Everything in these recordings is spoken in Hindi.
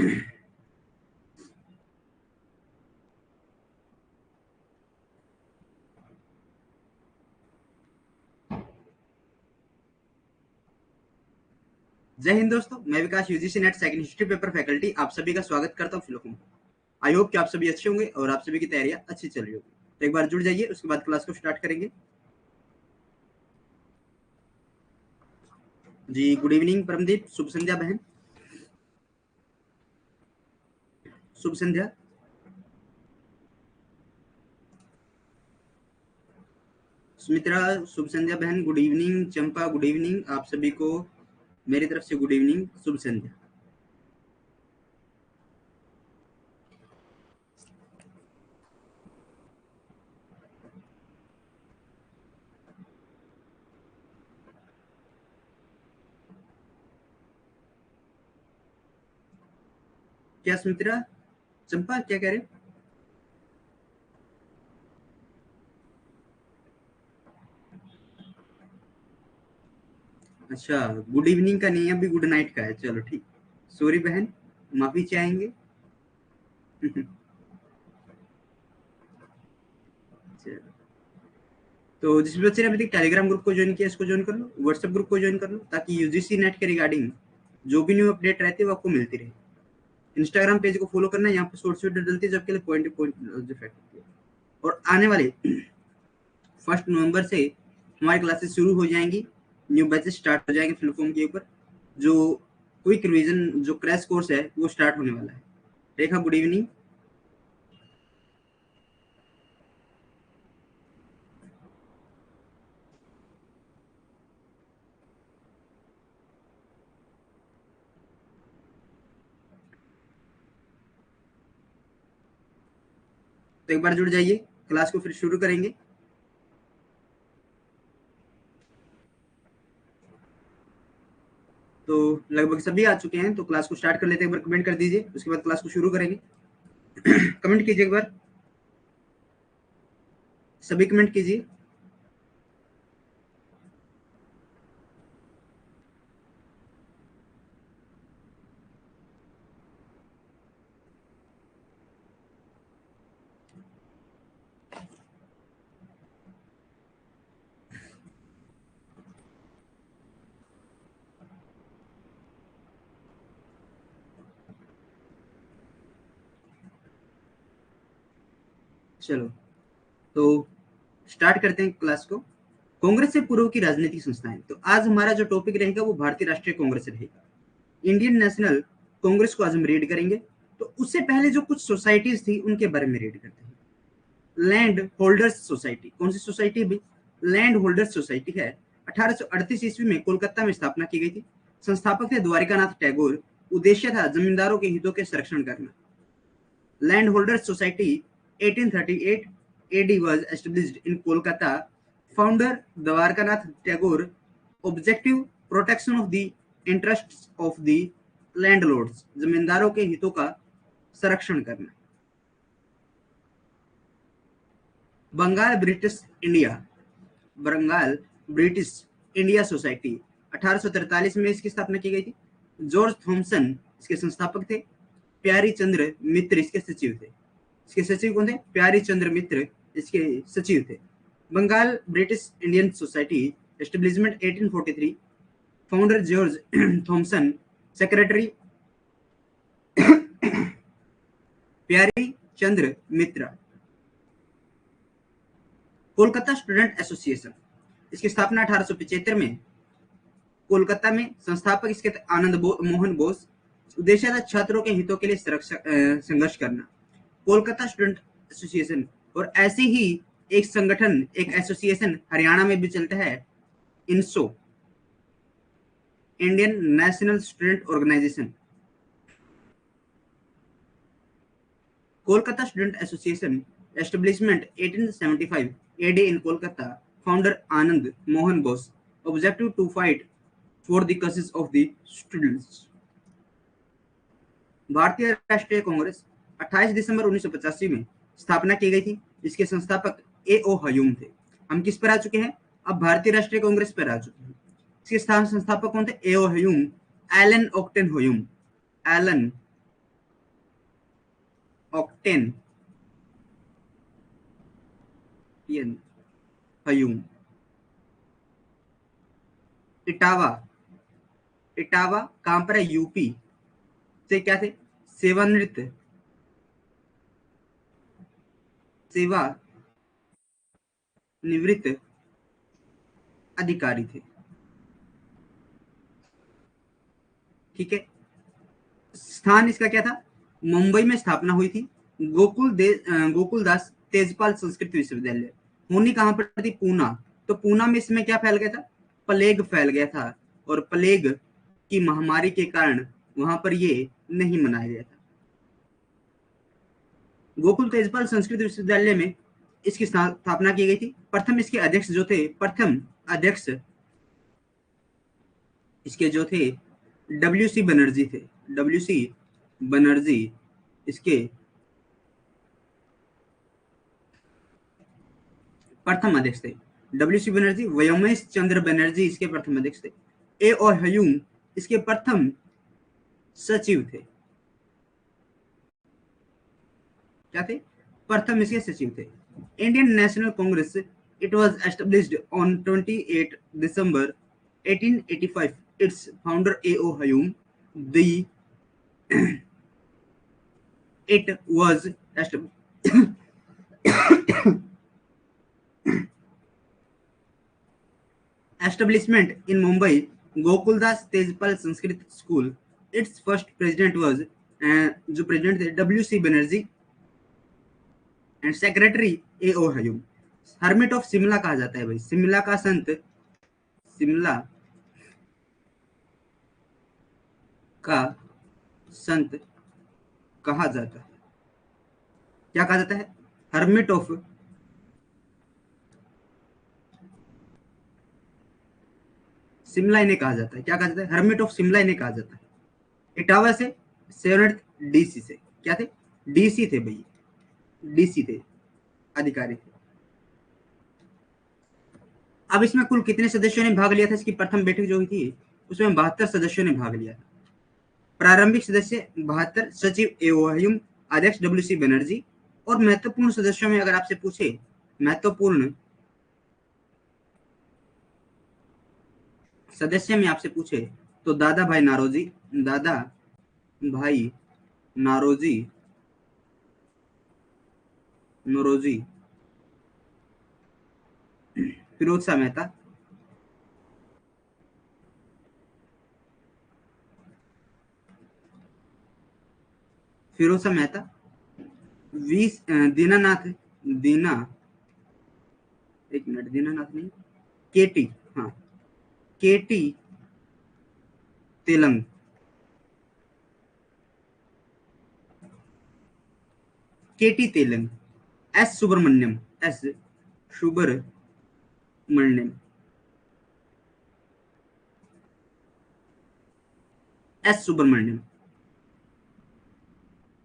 जय हिंद दोस्तों, मैं Vikas UGC NET second history paper faculty आप सभी का स्वागत करता हूँ फिलोकम। आई होप कि आप सभी अच्छे होंगे और आप सभी की तैयारियां अच्छी चल रही होगी। तो एक बार जुड़ जाइए, उसके बाद क्लास को स्टार्ट करेंगे। जी, गुड इवनिंग परमदीप, शुभ संध्या बहन, शुभ संध्या। सुमित्रा, शुभ संध्या बहन, गुड इवनिंग। चंपा, गुड इवनिंग। आप सभी को मेरी तरफ से गुड इवनिंग, शुभ संध्या। क्या सुमित्रा, चंपा क्या कह रहे? अच्छा, गुड इवनिंग का नहीं, अभी गुड नाइट का है। चलो ठीक, सॉरी बहन, माफी चाहेंगे। तो जिस बच्चे ने अभी तक टेलीग्राम ग्रुप को ज्वाइन किया, इसको ज्वाइन कर लो, व्हाट्सएप ग्रुप को ज्वाइन कर लो, ताकि यूजीसी नेट के रिगार्डिंग जो भी न्यू अपडेट रहती है वो आपको मिलती रहे। इंस्टाग्राम पेज को फॉलो करना है, यहाँ पे शॉर्ट्स वीडियो डलती है जबकि पॉइंट टू पॉइंट इफेक्ट होती है। और आने वाले 1 नवंबर से हमारी क्लासेस शुरू हो जाएंगी, न्यू बैचेस स्टार्ट हो जाएंगे फिल्म के ऊपर। जो क्विक रिवीजन, जो क्रैश कोर्स है, वो स्टार्ट होने वाला है। रेखा, गुड इवनिंग। तो एक बार जुड़ जाइए, क्लास को फिर शुरू करेंगे। तो लगभग सभी आ चुके हैं, तो क्लास को स्टार्ट कर लेते हैं। एक बार कमेंट कर दीजिए, उसके बाद क्लास को शुरू करेंगे। कमेंट कीजिए एक बार, सभी कमेंट कीजिए। चलो, तो स्टार्ट करते हैं क्लास को। कांग्रेस से पूर्व की राजनीतिक संस्थाएं। तो आज हमारा जो टॉपिक रहेगा वो भारतीय राष्ट्रीय कांग्रेस रहेगा। इंडियन नेशनल कांग्रेस को आज हम रीड करेंगे। तो उससे पहले जो कुछ सोसाइटीज थी उनके बारे में रीड करते हैं। लैंड होल्डर्स सोसाइटी, कौन सी सोसाइटी भी? लैंड होल्डर्स सोसाइटी है। 1838 ईस्वी में कोलकाता में स्थापना की गई थी। संस्थापक थे द्वारिकानाथ टैगोर। उद्देश्य था जमींदारों के हितों के संरक्षण करना। Landholders Society 1838 AD was established in Kolkata. Founder Dwarkanath Tagore. Objective protection of the interests of the landlords. जमींदारों के हितों का संरक्षण करना। Bengal British India, Bengal British India society 1843 में इसकी स्थापना की गई थी। जॉर्ज थॉमसन इसके संस्थापक थे। प्यारी चंद्र मित्र इसके सचिव थे। इसके सचिव कौन थे? प्यारी चंद्र मित्र इसके सचिव थे। Bengal British Indian society establishment 1843। Founder George Thomson. Secretary Pyari Chandra Mitra. Kolkata student association, इसकी स्थापना 1875 में कोलकाता में। संस्थापक इसके आनंद मोहन बोस। उद्देश्य था छात्रों के हितों के लिए संघर्ष करना। Kolkata student association. और ऐसे ही एक संगठन, एक एसोसिएशन हरियाणा में भी चलता है, INSO, Indian national student organisation. Kolkata student association establishment 1875 AD in Kolkata. Founder Anand Mohan Bose. Objective to fight for the causes of the students. Bharatiya Rashtriya Congress 28 दिसंबर 1985 में स्थापना की गई थी। इसके संस्थापक A.O. ह्यूम थे। हम किस पर आ चुके हैं? अब भारतीय राष्ट्रीय कांग्रेस पर आ चुके हैं। इसके संस्थापक कौन थे? A.O. Hume, Allan Octavian Hume, Allan Octavian Hume. Etawah, Etawah कहां पर है? यूपी से क्या थे? सेवानिवृत्त, सेवा निवृत्त अधिकारी थे। ठीक है, स्थान इसका क्या था? मुंबई में स्थापना हुई थी। गोकुलदास तेजपाल संस्कृत विश्वविद्यालय होनी कहां पर थी? पूना। तो पूना में इसमें क्या फैल गया था? प्लेग फैल गया था, और प्लेग की महामारी के कारण वहां पर ये नहीं मनाया गया था। गोकुल तेजपाल संस्कृत विश्वविद्यालय में इसकी स्थापना की गई थी। प्रथम इसके अध्यक्ष जो थे, प्रथम अध्यक्ष इसके जो थे WC बनर्जी थे। WC बनर्जी इसके प्रथम अध्यक्ष थे। WC बनर्जी, व्योमेश चंद्र बनर्जी इसके प्रथम अध्यक्ष थे। ए और हयूम इसके प्रथम सचिव थे। क्या थे? प्रथम इसके सचिव थे। Indian national Congress, it was established on 28 December 1885. Its founder A.O. Hayum. It was establishment in Mumbai, Gokuldas Tejpal Sanskrit School. Its first president was जो president थे WC Banerjee and secretary A.O. Hayum. Hermit of Shimla कहा जाता है भाई, शिमला का संत, शिमला का संत कहा जाता है। क्या कहा जाता है? हर्मिट ऑफ शिमला इन्हें कहा जाता है। क्या कहा जाता है? हर्मिट ऑफ शिमला इन्हें कहा जाता है। इटावा से, सेवरेट डीसी से। क्या थे? डीसी थे भाई, डीसी थे, अधिकारी थे। अब इसमें कुल कितने सदस्यों ने भाग लिया था? इसकी प्रथम बैठक जो हुई थी उसमें 72 सदस्यों ने भाग लिया था। प्रारंभिक सदस्य 72, सचिव A.O. हयूम, अध्यक्ष WC बनर्जी। और महत्वपूर्ण सदस्यों में अगर आपसे पूछे, महत्वपूर्ण सदस्य में आपसे पूछे तो दादा भाई नारोजी, दादा भाई नारोजी, नौरोजी, फिरोज शाह मेहता, फिरोज शाह मेहता, दीनानाथ, एक मिनट, दीनानाथ नहीं, केटी, हाँ, केटी तेलंग, केटी तेलंग, एस सुब्रमण्यम, एस सुब्रमण्यम, एस सुब्रमण्यम,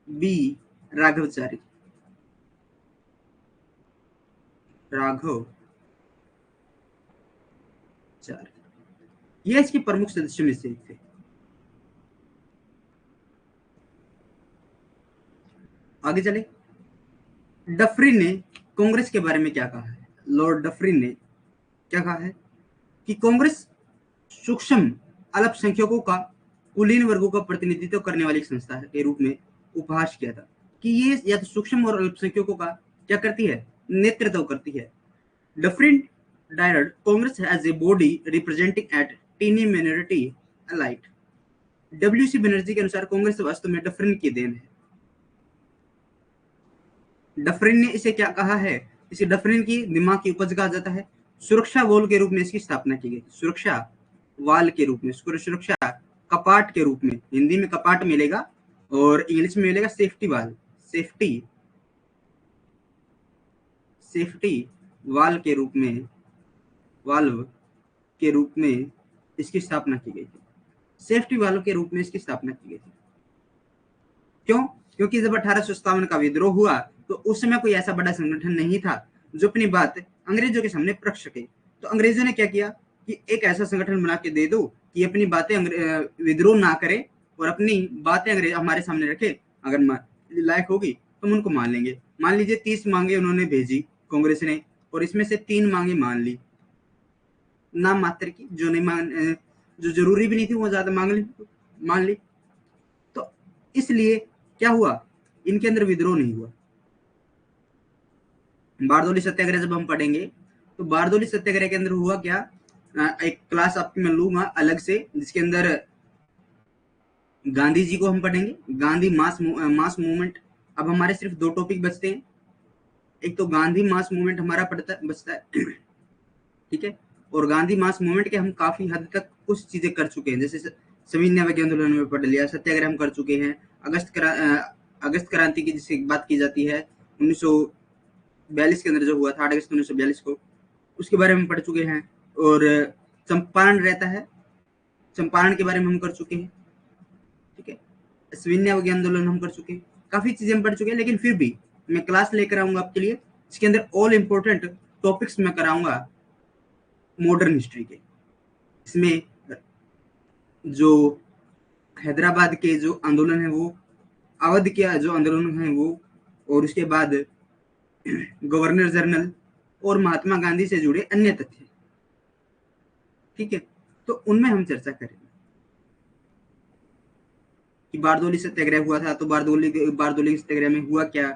बी राघवचारी, राघव चारी, ये इसके प्रमुख सदस्यों में से थे। आगे चले, डफरिन ने कांग्रेस के बारे में क्या कहा है? लॉर्ड डफरिन ने क्या कहा है कि कांग्रेस सूक्ष्म अल्पसंख्यकों का, कुलीन वर्गों का प्रतिनिधित्व करने वाली संस्था के रूप में उपहास किया था कि ये या तो सूक्ष्म और अल्पसंख्यकों का क्या करती है? नेतृत्व करती है। Dufferin direct Congress as a body representing at tiny minority elite. WC Banerjee के अनुसार कांग्रेस वास्तव में डफरिन की देन है। डफरिन ने इसे क्या कहा है? इसे डफरिन की दिमाग की उपज कहा जाता है। सुरक्षा वॉल के रूप में इसकी स्थापना की गई। सुरक्षा वाल के रूप में, सुरक्षा कपाट के रूप में, हिंदी में कपाट मिलेगा और इंग्लिश में मिलेगा सेफ्टी वाल, सेफ्टी वाल के रूप में, वाल्व के रूप में इसकी स्थापना की गई थी। सेफ्टी वाल्व के रूप में इसकी स्थापना की गई थी। क्यों? क्योंकि जब 1857 का विद्रोह हुआ तो उस समय कोई ऐसा बड़ा संगठन नहीं था जो अपनी बात अंग्रेजों के सामने रख सके। तो अंग्रेजों ने क्या किया कि एक ऐसा संगठन बना के दे दो कि अपनी बातें विद्रोह ना करे और अपनी बातें अंग्रेज हमारे सामने रखे, अगर लायक होगी तो हम उनको मान लेंगे। मान लीजिए 30 मांगे उन्होंने भेजी कांग्रेस ने, और इसमें से 3 मांगे मान ली नाम मात्र की, जो नहीं जो जरूरी भी नहीं थी वो ज्यादा मान ली। तो इसलिए क्या हुआ, इनके अंदर विद्रोह नहीं हुआ। बारदोली सत्याग्रह जब हम पढ़ेंगे तो बारदोली सत्याग्रह के अंदर हुआ क्या, एक क्लास आपकी मैं लूंगा अलग से, जिसके अंदर गांधी जी को हम पढ़ेंगे, गांधी मास मूवमेंट। अब हमारे सिर्फ 2 टॉपिक बचते हैं, एक तो गांधी मास मूवमेंट हमारा बचता है ठीक है, और गांधी मास मूवमेंट के हम काफी हद तक कुछ चीजें कर चुके हैं, जैसे सविनय अवज्ञा आंदोलन में पढ़ लिया, सत्याग्रह हम कर चुके हैं, अगस्त क्रांति की जिसकी बात की जाती है 1942 के अंदर जो हुआ था 8 अगस्त 1942 को, उसके बारे में पढ़ चुके हैं। और चंपारण रहता है, चंपारण के बारे में हम कर चुके हैं, ठीक है, सविनय अवज्ञा आंदोलन हम कर चुके हैं, काफी चीजें हम पढ़ चुके हैं। लेकिन फिर भी मैं क्लास लेकर आऊंगा आपके लिए, इसके अंदर ऑल इंपॉर्टेंट टॉपिक्स मैं कराऊंगा मॉडर्न हिस्ट्री के। इसमें जो हैदराबाद के जो आंदोलन है वो, अवध के जो आंदोलन है वो, और उसके बाद गवर्नर जनरल और महात्मा गांधी से जुड़े अन्य तथ्य, ठीक है, तो उनमें हम चर्चा करेंगे कि बारदोली सत्याग्रह हुआ था, तो बारदोली सत्याग्रह में हुआ क्या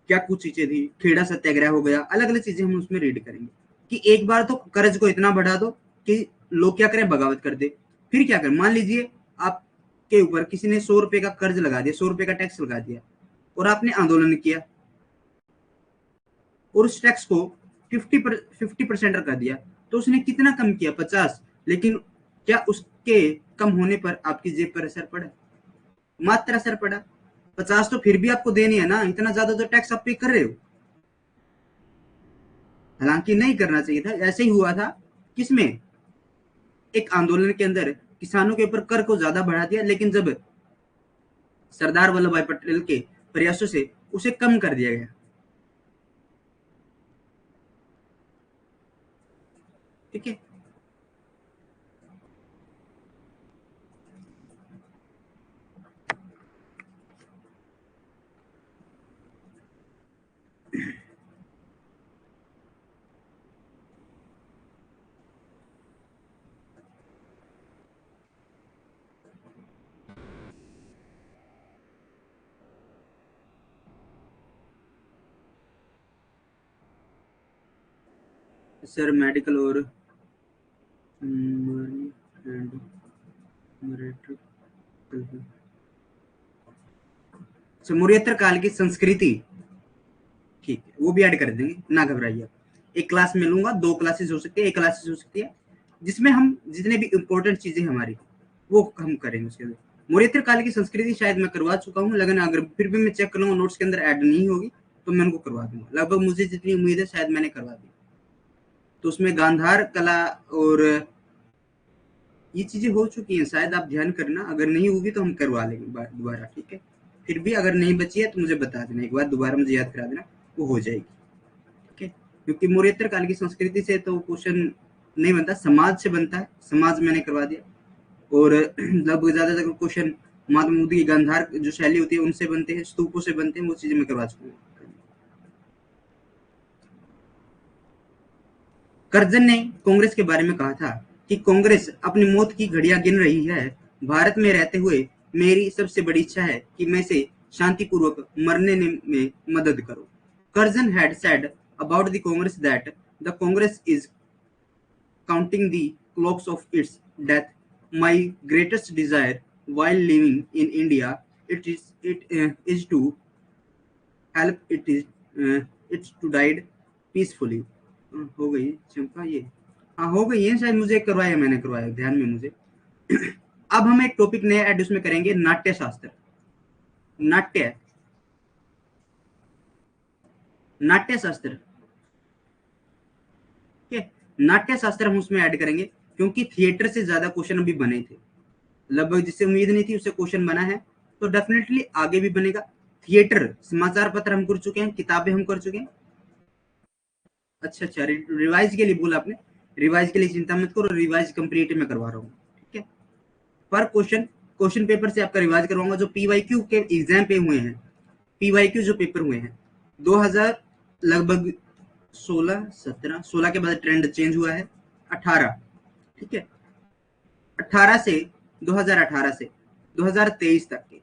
क्या कुछ चीजें थी, खेड़ा सत्याग्रह हो गया, अलग अलग चीजें हम उसमें रीड करेंगे कि एक बार तो कर्ज को इतना बढ़ा दो कि लोग क्या करें, बगावत कर दे। फिर क्या करें, मान लीजिए आपके ऊपर किसी ने 100 रुपए का कर्ज लगा दिया, 100 रुपए का टैक्स लगा दिया, और आपने आंदोलन किया और उस टैक्स को 50% कर दिया, तो उसने कितना कम किया, 50, लेकिन क्या उसके कम होने पर आपकी जेब पर असर पड़ा, मात्र असर पड़ा। 50 तो फिर भी आपको देनी है ना, इतना ज्यादा तो टैक्स आप पे कर रहे हो, हालांकि नहीं करना चाहिए था। ऐसे ही हुआ था किसमें, एक आंदोलन के अंदर किसानों के ऊपर कर को ज्यादा बढ़ा दिया, लेकिन जब सरदार वल्लभ भाई पटेल के प्रयासों से उसे कम कर दिया गया, ठीक है। सर मेडिकल और मौर्योत्तर काल की संस्कृति, ठीक है, वो भी ऐड कर देंगे, ना घबराइए। एक क्लास में लूंगा, 2 क्लासेस हो सकती है, एक क्लासेस हो सकती है, जिसमें हम जितने भी इंपॉर्टेंट चीजें हमारी वो हम करेंगे उसके अंदर। मौर्योत्तर काल की संस्कृति शायद मैं करवा चुका हूँ, लेकिन अगर फिर भी मैं चेक कर लूंगा नोट्स के अंदर ऐड नहीं होगी तो मैं उनको करवा दूंगा। लगभग मुझे जितनी उम्मीद है शायद मैंने करवा दी। तो उसमें गांधार कला और ये चीजें हो चुकी हैं, शायद आप ध्यान करना, अगर नहीं होगी तो हम करवा लेंगे दोबारा, ठीक है। फिर भी अगर नहीं बची है तो मुझे बता देना, एक बार दोबारा मुझे याद करा देना, वो हो जाएगी, ठीक है। क्योंकि मौर्योत्तर काल की संस्कृति से तो क्वेश्चन नहीं बनता, समाज से बनता है, समाज मैंने करवा दिया। और लगभग ज्यादातर क्वेश्चन महात्मा बुद्ध की गांधार जो शैली होती है उनसे बनते हैं, स्तूपों से बनते हैं, वो चीजें मैं करवा चुका हूँ। कर्जन ने कांग्रेस के बारे में कहा था कि कांग्रेस अपनी मौत की घड़ियां गिन रही है, भारत में रहते हुए मेरी सबसे बड़ी इच्छा है कि मैं से शांतिपूर्वक मरने में मदद करो। Curzon had said about the Congress that the Congress is counting the clocks of its death. My greatest desire while living in India it is to help it to died peacefully। हो गई चंपा ये, हाँ हो गई है शायद, मुझे करवाया, मैंने करवाया ध्यान में मुझे। अब हम एक टॉपिक नया ऐड उसमें करेंगे, नाट्य शास्त्र। नाट्य नाट्य शास्त्र, ठीक है, नाट्य शास्त्र हम उसमें ऐड करेंगे, क्योंकि थिएटर से ज्यादा क्वेश्चन अभी बने थे, लगभग जिससे उम्मीद नहीं थी उससे क्वेश्चन बना है, तो डेफिनेटली आगे भी बनेगा। थिएटर, समाचार पत्र हम कर चुके हैं, किताबें हम कर चुके हैं। अच्छा अच्छा, रिवाइज के लिए बोला आपने, रिवाइज के लिए चिंता मत करो, रिवाइज कंप्लीट में करवा रहा हूँ, ठीक है। पर क्वेश्चन पेपर से आपका रिवाइज करवाऊंगा, जो PYQ के एग्जाम पे हुए हैं, पीवाईक्यू जो पेपर हुए हैं 2000 लगभग 16 के बाद ट्रेंड चेंज हुआ है 18, ठीक है, 18 से 2018 से 2023 तक के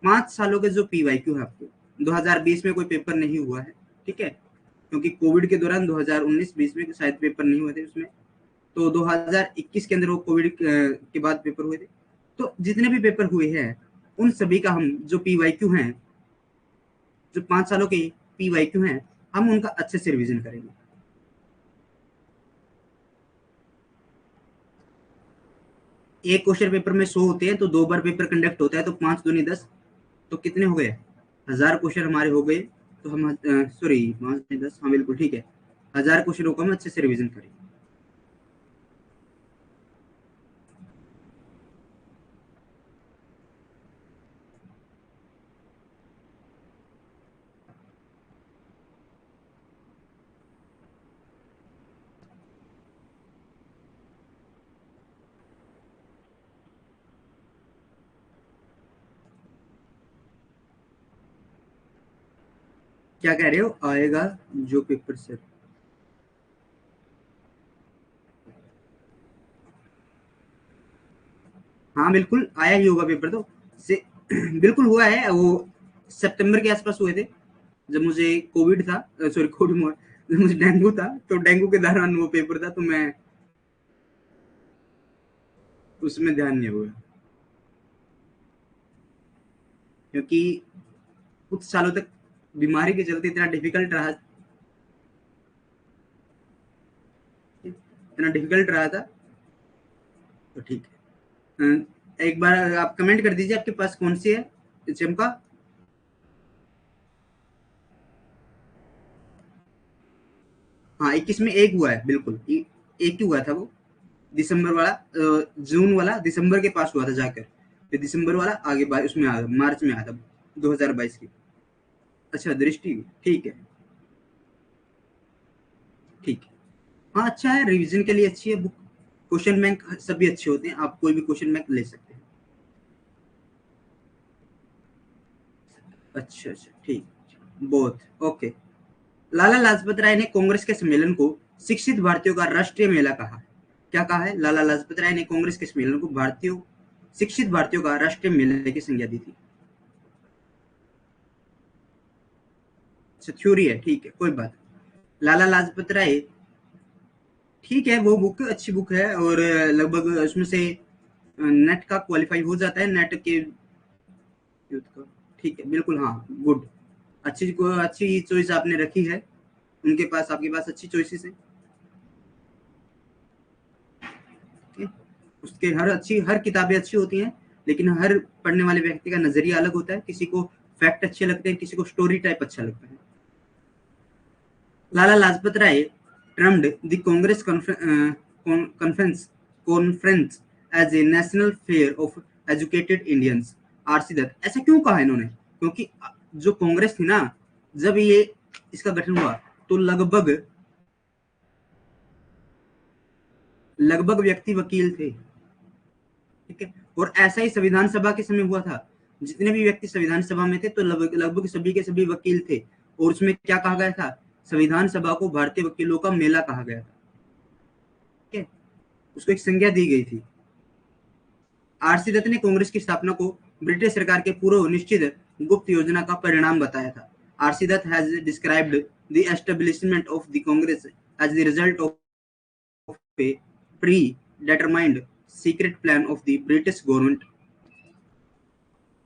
5 सालों के जो पीवाईक्यू है आपको 2020 में कोई पेपर नहीं हुआ है, ठीक है, क्योंकि कोविड के दौरान 2019-20 में शायद पेपर नहीं हुए थे उसमें, तो 2021 के अंदर वो कोविड के बाद पेपर हुए थे। तो जितने भी पेपर हुए हैं उन सभी का हम जो पीवाईक्यू हैं, जो 5 सालों के पीवाईक्यू हैं, हम उनका अच्छे से रिवीजन करेंगे। एक क्वेश्चन पेपर में 100 होते हैं, तो 2 बार पेपर कंडक्ट होता है, तो 5 दूनी 10, तो कितने हो गए? 1000 क्वेश्चन हमारे हो गए। तो हम सॉरी 5 दूनी 10, हाँ बिल्कुल ठीक है, 1000 क्वेश्चनों को हम अच्छे से रिवीजन करेंगे। क्या कह रहे हो? आएगा जो पेपर सर? हाँ बिल्कुल आया ही होगा पेपर तो से बिल्कुल हुआ है वो, सितंबर के आसपास हुए थे जब मुझे कोविड था, सॉरी कोविड, जब मुझे डेंगू था, तो डेंगू के दौरान वो पेपर था, तो मैं उसमें ध्यान नहीं हुआ, क्योंकि कुछ सालों तक बीमारी के चलते इतना डिफिकल्ट रहा था, तो ठीक है। एक बार आप कमेंट कर दीजिए आपके पास कौन सी है एचएम का। हाँ 21 में एक हुआ है, बिल्कुल एक ही हुआ था वो, दिसंबर वाला, जून वाला दिसंबर के पास हुआ था जाकर, फिर दिसंबर वाला आगे उसमें आया, मार्च में आया था 2022 की। अच्छा दृष्टि, ठीक है, ठीक है, हाँ अच्छा है, रिवीजन के लिए अच्छी है बुक। क्वेश्चन बैंक सभी अच्छे होते हैं, आप कोई भी क्वेश्चन बैंक ले सकते हैं। अच्छा अच्छा ठीक, बहुत ओके। लाला लाजपत राय ने कांग्रेस के सम्मेलन को शिक्षित भारतीयों का राष्ट्रीय मेला कहा। क्या कहा है? लाला लाजपत राय ने कांग्रेस के सम्मेलन को भारतीयों, शिक्षित भारतीयों का राष्ट्रीय मेले की संज्ञा दी थी। अच्छा थ्योरी है, ठीक है कोई बात। लाला लाजपत राय, ठीक है, वो बुक अच्छी बुक है, और लगभग उसमें से नेट का क्वालिफाई हो जाता है, नेट के यूथ का, ठीक है बिल्कुल, हाँ गुड, अच्छी चॉइस आपने रखी है, उनके पास, आपके पास अच्छी चॉइसेस है, उसके हर किताबें अच्छी होती हैं, लेकिन हर पढ़ने वाले व्यक्ति का नजरिया अलग होता है, किसी को फैक्ट अच्छे लगते हैं, किसी को स्टोरी टाइप अच्छा लगता है। Lala Lajpat Rai termed the Congress conference as a national fair of educated Indians। R C Dutt, ऐसा क्यों कहा इन्होंने? क्योंकि जो कांग्रेस थी ना, जब ये इसका गठन हुआ, तो लगभग लगभग व्यक्ति वकील थे, ठीक है, और ऐसा ही संविधान सभा के समय हुआ था, जितने भी व्यक्ति संविधान सभा में थे, तो लगभग सभी के सभी वकील थे, और उसमें क्या कहा गया था? संविधान सभा को भारतीय वकीलों का मेला कहा गया था, ठीक है, उसको एक संज्ञा दी गई थी। आरसी दत्त ने कांग्रेस की स्थापना को ब्रिटिश सरकार के पूर्व निश्चित गुप्त योजना का परिणाम बताया था। RC Dutt has described the establishment of the Congress as the result of a predetermined secret plan of the British government.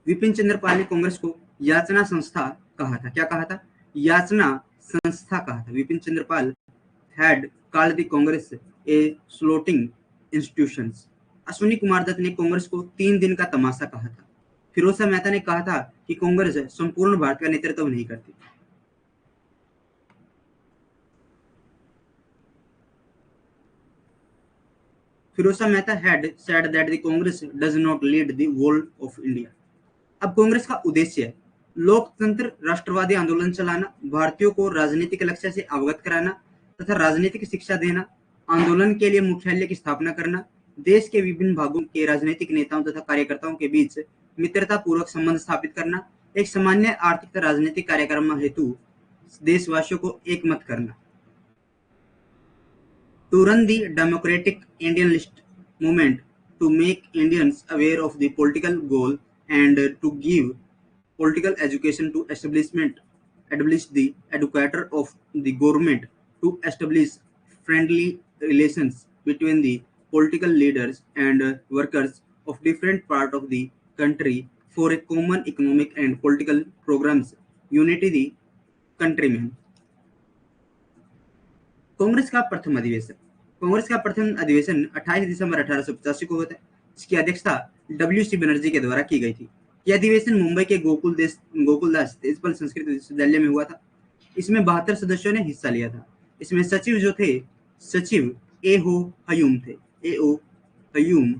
Bipin Chandra Pal ने कांग्रेस को याचना संस्था कहा था। क्या कहा था? याचना संस्था कहा था। विपिन चंद्र पाल had called the Congress a floating institutions। Ashwini Kumar Dutt ने कांग्रेस को 3 दिन का तमाशा कहा था। फिरोज शाह मेहता ने कहा था कि कांग्रेस संपूर्ण भारत का नेतृत्व नहीं करती। Firoz Shah Mehta had said that the Congress does not lead the whole of India। अब कांग्रेस का उद्देश्य है लोकतंत्र, राष्ट्रवादी आंदोलन चलाना, भारतीयों को राजनीतिक लक्ष्य से अवगत कराना तथा राजनीतिक शिक्षा देना, आंदोलन के लिए मुख्यालय की स्थापना करना, देश के विभिन्न भागों के राजनीतिक नेताओं तथा कार्यकर्ताओं के बीच मित्रता पूर्वक संबंध स्थापित करना, एक सामान्य आर्थिक तथा राजनीतिक कार्यक्रम हेतु देशवासियों को एकमत करना। To run the democratic Indianist movement, to make Indians aware of the political goal and to give political education to establish the educator of the government, to establish friendly relations between the political leaders and workers of different part of the country for a common economic and political programs, unity the countrymen। Congress का प्रथम अधिवेशन। कांग्रेस का प्रथम अधिवेशन 28 दिसंबर 1885 को होता है, जिसकी अध्यक्षता डब्ल्यू.सी. बनर्जी के द्वारा की गई थी। यह अधिवेशन मुंबई के गोकुलदास तेजपाल संस्कृत विश्वविद्यालय में हुआ था। इसमें 72 सदस्यों ने हिस्सा लिया था। इसमें सचिव जो थे, सचिव ए ओ हयूम थे। ए ओ हयूम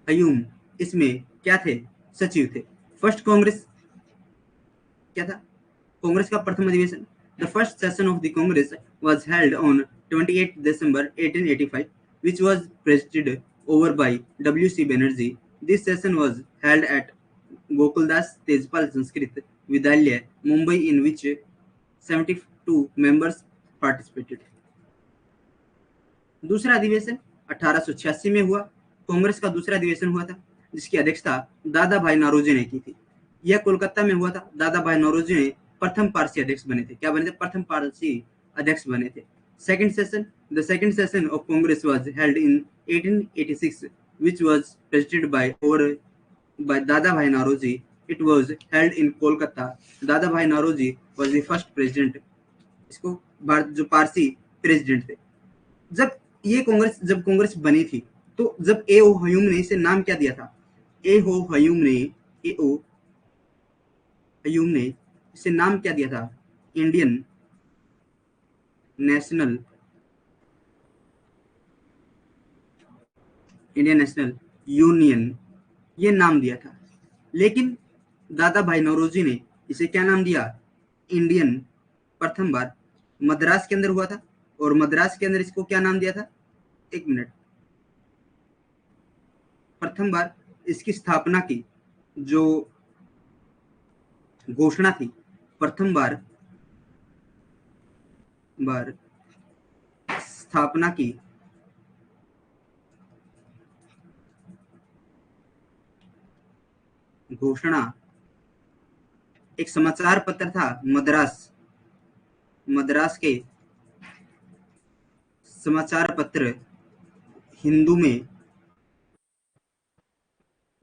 हयूम इसमें क्या थे? सचिव थे। फर्स्ट कांग्रेस क्या था? कांग्रेस का प्रथम अधिवेशन। The first session of the Congress was held on 28 December 1885 which was presided over by W.C. Banerjee. This session was held at Gokuldas Tejpal Sanskrit Vidyalaya, Mumbai, in which 72 members participated. दूसरा अधिवेशन 1886 में हुआ। कांग्रेस का दूसरा अधिवेशन हुआ था, जिसकी अध्यक्षता दादा भाई नौरोजी ने की थी। यह कोलकाता में हुआ था। दादा भाई नौरोजी ने प्रथम पारसी अध्यक्ष बने थे। क्या बने थे? प्रथम पारसी अध्यक्ष बने थे। Second session, the second session of Congress was held in 1886 which was presided by Dada Bhai Nauroji. It was held in Kolkata. Dada Bhai Nauroji was the first president. इसको भारत जो पारसी प्रेसिडेंट थे। जब कांग्रेस बनी थी, तो जब ए ओ हयूम ने इसे नाम क्या दिया था? ए ओ हयूम ने इसे नाम क्या दिया था? इंडियन नेशनल यूनियन, ये नाम दिया था। लेकिन दादा भाई नौरोजी ने इसे क्या नाम दिया? इंडियन। प्रथम बार मद्रास के अंदर हुआ था, और मद्रास के अंदर इसको क्या नाम दिया था? एक मिनट। प्रथम बार इसकी स्थापना की जो घोषणा थी, प्रथम बार स्थापना की घोषणा एक समाचार पत्र था मद्रास के समाचार पत्र हिंदू में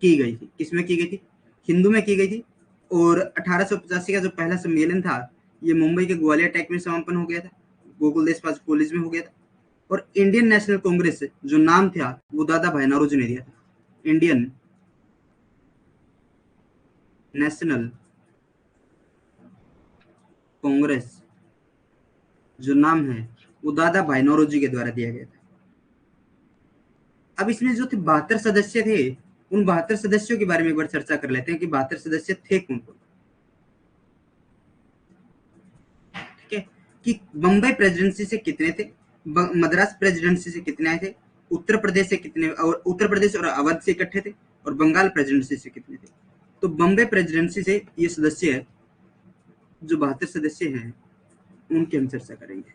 की गई थी। किसमें की गई थी? हिंदू में की गई थी। और 1885 का जो पहला सम्मेलन था, ये मुंबई के ग्वालियर टेक में समापन हो गया था। गोकुलदास पास कॉलेज में हो गया था। और इंडियन नेशनल कांग्रेस जो नाम था, वो दादा भाई नौरोजी ने दिया था। इंडियन नेशनल कांग्रेस जो नाम है, वो दादा भाई नौरोजी के द्वारा दिया गया था। अब इसमें जो थे 72 सदस्य थे, उन 72 सदस्यों के बारे में एक बार चर्चा कर लेते हैं कि 72 सदस्य थे कौन कौन। ठीक है, कि बम्बई प्रेसिडेंसी से कितने थे, मद्रास प्रेसिडेंसी से कितने आए थे, उत्तर प्रदेश से कितने, और उत्तर प्रदेश और अवध से इकट्ठे थे, और बंगाल प्रेसिडेंसी से कितने थे। तो बम्बई प्रेसिडेंसी से ये सदस्य जो 72 सदस्य हैं, उनकी हम चर्चा करेंगे।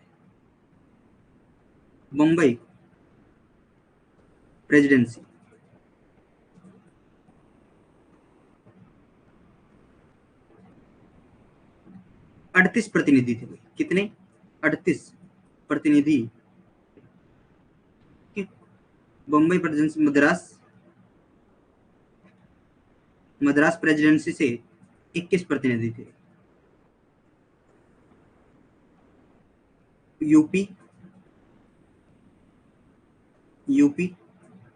बम्बई प्रेसिडेंसी, अड़तीस प्रतिनिधि थे। कितने? 38 प्रतिनिधि। बम्बई प्रेसिडेंसी, मद्रास प्रेसिडेंसी से 21 प्रतिनिधि थे। UP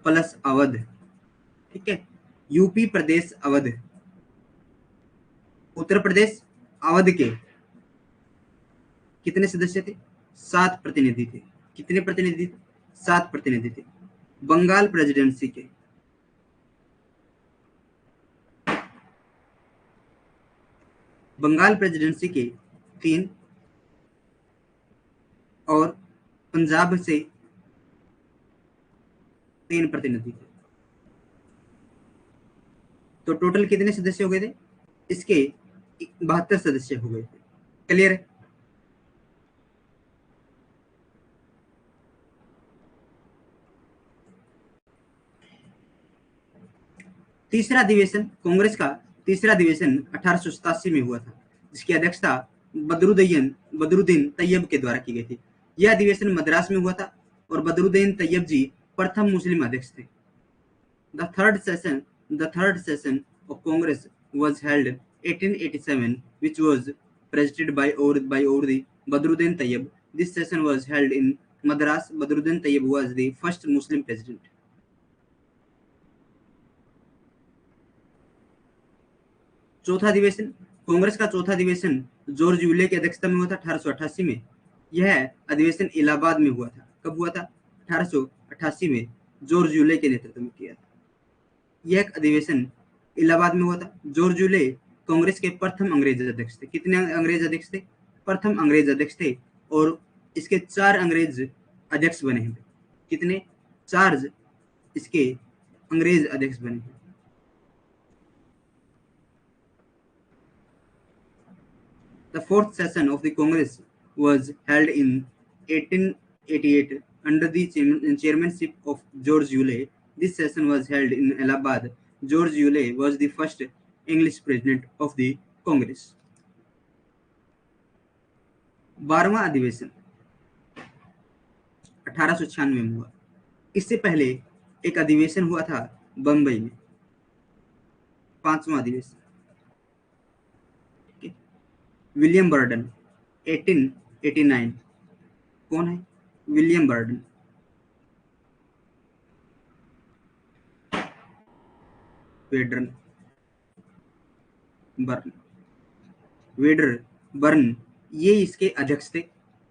plus Awadh. ठीक है, यूपी प्रदेश अवध, उत्तर प्रदेश अवध के कितने सदस्य थे? 7 प्रतिनिधि थे। कितने प्रतिनिधि थे? 7 प्रतिनिधि थे। बंगाल प्रेसिडेंसी के बंगाल प्रेसिडेंसी के 3, और पंजाब से 3 प्रतिनिधि थे। तो टोटल कितने सदस्य हो गए थे इसके? 72 सदस्य हो गए थे। क्लियर है? तीसरा अधिवेशन कांग्रेस का तीसरा अधिवेशन 1887 में हुआ था, जिसकी अध्यक्षता बदरुद्दीन तैयब के द्वारा की गई थी। यह अधिवेशन मद्रास में हुआ था और बदरुद्दीन तैयब जी प्रथम मुस्लिम अध्यक्ष थे। The third session of Congress was held 1887, which was presided by Auri Badruddin Tayyib. This session was held in Madras. Badruddin Tayyib was the first Muslim president. चौथा अधिवेशन कांग्रेस का चौथा अधिवेशन जॉर्ज यूले की अध्यक्षता में हुआ था 1888 में। यह अधिवेशन इलाहाबाद में हुआ था। कब हुआ था? 1888 में जॉर्ज यूले के नेतृत्व में किया था। यह अधिवेशन इलाहाबाद में हुआ था। जॉर्ज यूले कांग्रेस के प्रथम अंग्रेज अध्यक्ष थे। कितने अंग्रेज अध्यक्ष थे? प्रथम अंग्रेज अध्यक्ष थे और इसके 4 अंग्रेज अध्यक्ष बने हैं। कितने? 4 इसके अंग्रेज अध्यक्ष बने हैं। The fourth session of the Congress was held in 1888 under the chairmanship of George Ewell. This session was held in Allahabad. George Ewell was the first English president of the Congress. 12वां अधिवेशन 1896 में हुआ। इससे पहले एक अधिवेशन हुआ था बम्बई में, 5वां अधिवेशन। William burden 1889। कौन है? William burden. वेडर बर्न ये इसके अध्यक्ष थे।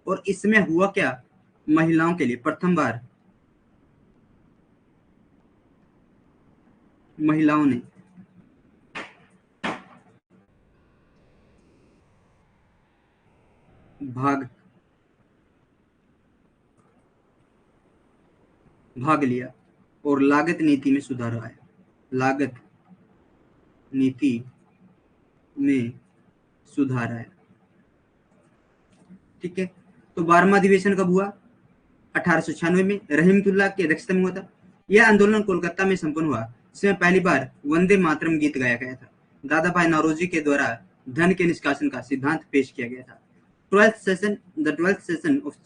और इसमें हुआ क्या? महिलाओं के लिए प्रथम बार महिलाओं ने भाग लिया और लागत नीति में सुधार आया। लागत नीति में सुधार आया। ठीक है। तो 12वां अधिवेशन कब हुआ? 1896 में रहीमतुल्लाह की अध्यक्षता में हुआ था। यह आंदोलन कोलकाता में संपन्न हुआ। इसमें पहली बार वंदे मातरम गीत गाया गया था। दादा भाई नौरोजी के द्वारा धन के निष्कासन का सिद्धांत पेश किया गया था। The 12th session of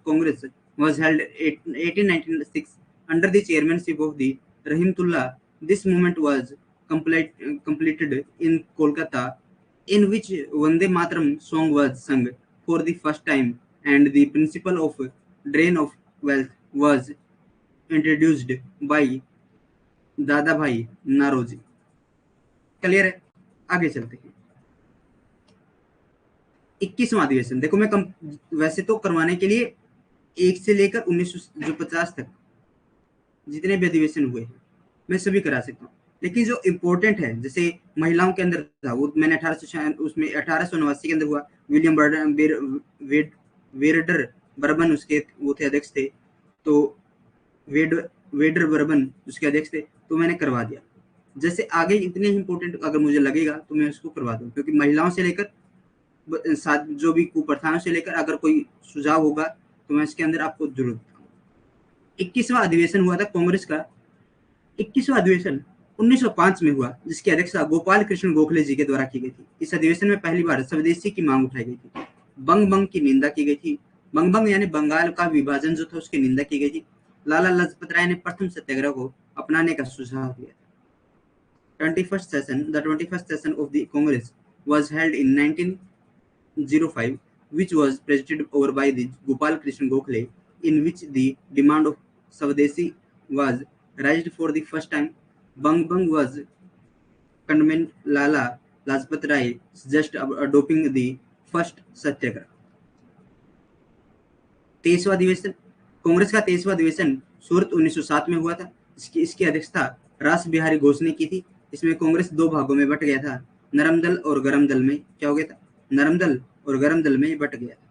Congress was held in 1896 under the chairmanship of the Rahimtullah. This movement was completed in Kolkata, in which Vande Mataram song was sung for the first time, and the principle of drain of wealth was introduced by दादा भाई नारोजी। क्लियर है? आगे चलते हैं। 21वां अधिवेशन देखो, मैं वैसे तो करवाने के लिए 1 से लेकर 1950 तक जितने भी अधिवेशन हुए मैं सभी करा सकता हूँ, लेकिन जो इम्पोर्टेंट है जैसे महिलाओं के अंदर था वो मैंने 1889 के अंदर हुआ। विलियम वेडर बर्बन उसके वो थे अध्यक्ष थे। तो वेडर बर्बन उसके अध्यक्ष थे, तो मैंने करवा दिया। जैसे आगे इतने इम्पोर्टेंट अगर मुझे लगेगा तो मैं उसको करवा दूँ, क्योंकि महिलाओं से लेकर जो भी कुप्रथाओं से लेकर अगर कोई सुझाव होगा तो मैं इसके अंदर आपको जरूर बताऊंगा। 21वां अधिवेशन हुआ था कांग्रेस का। 21वां अधिवेशन 1905 में हुआ, जिसकी अध्यक्षता गोपाल कृष्ण गोखले जी के द्वारा की गई थी। इस अधिवेशन में पहली बार स्वदेशी की मांग उठाई गई थी। बंग की निंदा की गई थी। बंग यानी बंगाल का विभाजन जो था उसकी निंदा की गई थी। लाला लाजपत राय ने प्रथम सत्याग्रह को अपनाने का सुझाव दिया। 21st session of the Congress was held in 1905, which was presided over by the Gopal Krishna Gokhale, in which the demand of Swadeshi was raised for the first time. Bang was condemned. Lala Lajpat Rai suggested adopting the first सत्याग्रह। 23वां अधिवेशन कांग्रेस का 23वां अधिवेशन सूरत 1907 में हुआ था। इसकी अध्यक्षता रास बिहारी घोष ने की थी। इसमें कांग्रेस 2 भागों में बट गया था, नरम दल और गरम दल में। क्या हो गया था? नरम दल और गरम दल में बट गया था।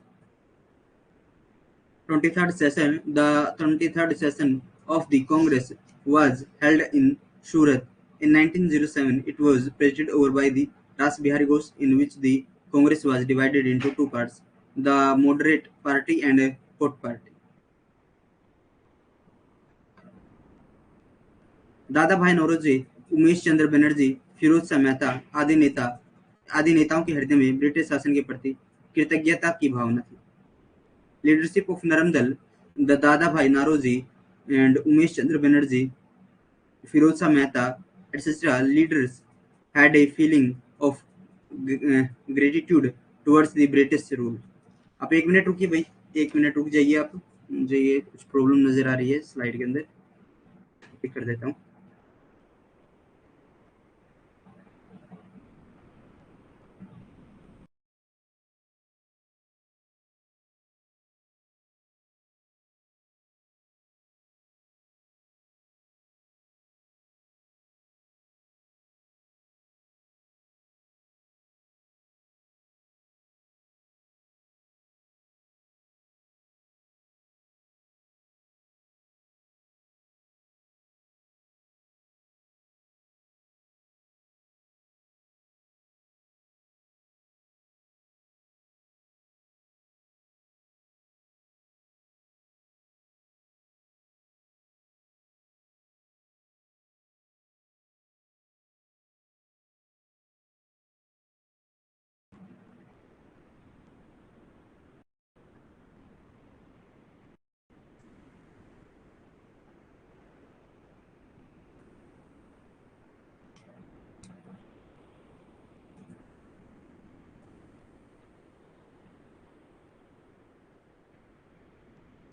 23rd session of the Congress was held in Surat in 1907. It was presided over by the Ras Bihari Ghosh, in which the Congress was divided into two parts, the Moderate Party and a Hot Party. दादा भाई नौरोजी, उमेश चंद्र बनर्जी, फिरोज शाह मेहता आदि नेताओं के हृदय में ब्रिटिश शासन के प्रति कृतज्ञता की भावना थी. लीडरशिप ऑफ नरम दल, the Dadabhai Naoroji and Umesh Chandra Banerjee, Firoz Shah Mehta etc. leaders had a feeling of gratitude towards the British rule. आप 1 मिनट रुकिए भाई, 1 मिनट रुक जाइए आप. मुझे ये कुछ प्रॉब्लम नजर आ रही है स्लाइड के अंदर, ठीक कर देता हूँ.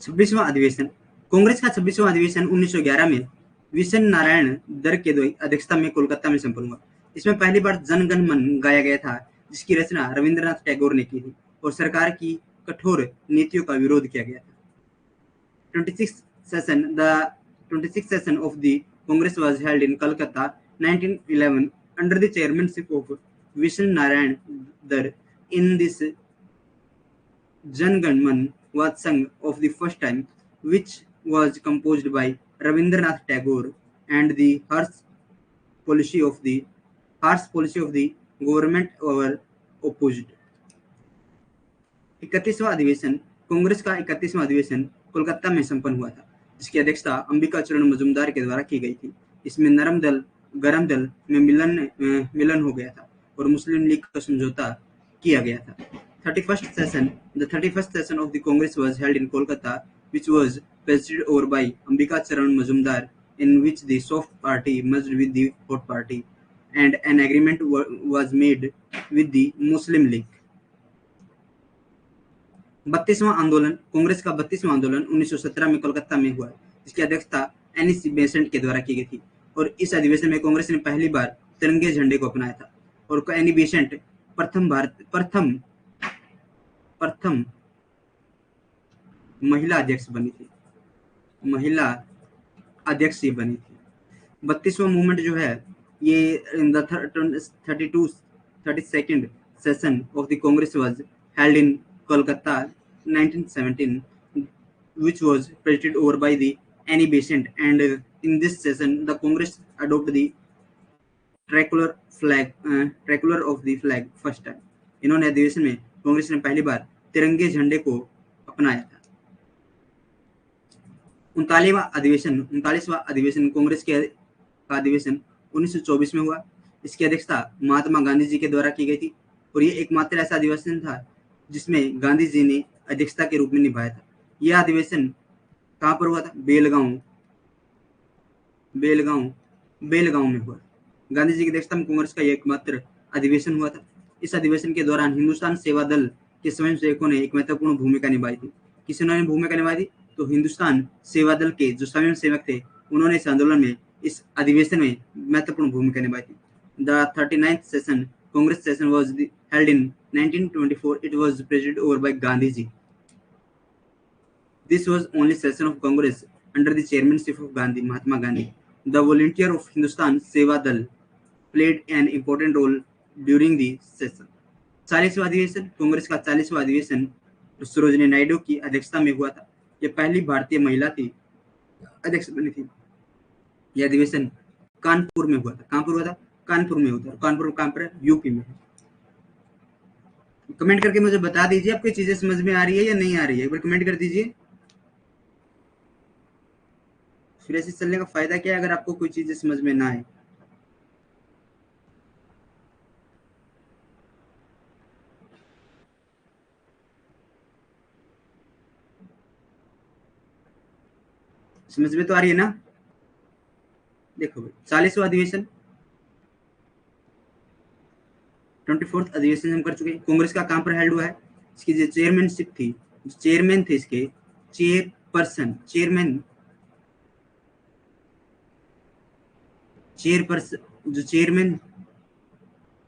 छब्बीसवां अधिवेशन. कांग्रेस का 26वां अधिवेशन 1911 में विशन नारायण दर के अध्यक्षता में कोलकाता में संपन्न हुआ. इसमें पहली बार जन गण मन गाया गया था, जिसकी रचना रविंद्रनाथ टैगोर ने की थी और सरकार की कठोर नीतियों का विरोध किया गया था. 26th session, the 26th session of the Congress was held in Calcutta 1911 under the chairmanship of Vishen Narayan Dar. In this, Jan Gan Man was sung of the first time, which was composed by Rabindranath Tagore, and the harsh policy of the government were opposed. 31वां अधिवेशन. कांग्रेस का 31वां अधिवेशन कोलकाता में संपन्न हुआ था, जिसकी अध्यक्षता अंबिका चरण मजुमदार के द्वारा की गई थी. इसमें नरम दल गरम दल में मिलन हो गया था और मुस्लिम लीग का समझौता किया गया था. 31st session. The 31st session of the Congress was held in Kolkata, which was presided over by Ambika Charan Majumdar, in which the soft party merged with the hot party, and an agreement was made with the Muslim League. 32वां आंदोलन. कांग्रेस का 32वां आंदोलन 1917 में कोलकाता में हुआ, जिसकी अध्यक्षता एनी सी बेसेंट के द्वारा की गई थी. और इस अधिवेशन में कांग्रेस ने पहली बार तिरंगे झंडे को अपनाया था और एनी बेसेंट प्रथम महिला अध्यक्ष बनी थी. 32वां मूवमेंट जो है ये in the 32nd session of the Congress was held in Kolkata 1917, which was presided over by the Annie Besant, and in this session the Congress adopted the tricolor of the flag first time. इन्होंने अधिवेशन में कांग्रेस ने पहली बार तिरंगे झंडे को अपनाया था. 39वां अधिवेशन कांग्रेस के अधिवेशन 1924 में हुआ. इसकी अध्यक्षता महात्मा गांधी जी के द्वारा की गई थी और ये एकमात्र ऐसा अधिवेशन था जिसमें गांधी जी ने अध्यक्षता के रूप में निभाया था. यह अधिवेशन कहाँ पर हुआ था? बेलगांव में हुआ. गांधी जी की अध्यक्षता में कांग्रेस का यह एकमात्र अधिवेशन हुआ था. इस अधिवेशन के दौरान हिंदुस्तान सेवा दल के स्वयंसेवकों ने एक महत्वपूर्ण भूमिका निभाई थी. किसने भूमिका निभाई थी? तो हिंदुस्तान सेवा दल के जो स्वयंसेवक थे उन्होंने इस आंदोलन में, इस अधिवेशन में महत्वपूर्ण भूमिका निभाई थी. The 39th session Congress session was held in 1924. It was presided over by Gandhi ji. This was only session of Congress under the chairmanship of Mahatma Gandhi. The volunteer of Hindustan Seva Dal played an important role during the session. 40वां अधिवेशन. कांग्रेस का 40वां अधिवेशन सरोजिनी नायडू की अध्यक्षता में हुआ था. यह पहली भारतीय महिला थी अध्यक्ष बनी थी। यह अधिवेशन कानपुर में हुआ था। कानपुर हुआ था, कानपुर में होता है। कानपुर कहाँ पर है? यूपी में है। कमेंट करके मुझे बता दीजिए आपको चीजें समझ में आ रही है या नहीं आ रही है, एक बार कमेंट कर दीजिए। फिर ऐसे चलने का फायदा क्या है अगर आपको कोई चीजें समझ में ना आए। समझ में तो आ रही है ना? देखो भाई, 40वां अधिवेशन, 24th अधिवेशन हम कर चुके हैं। कांग्रेस का कहां पर हेल्ड हुआ है? इसकी जो चेयरमैनशिप थी, जो चेयरमैन थे इसके, चेयरपर्सन जो चेयरमैन,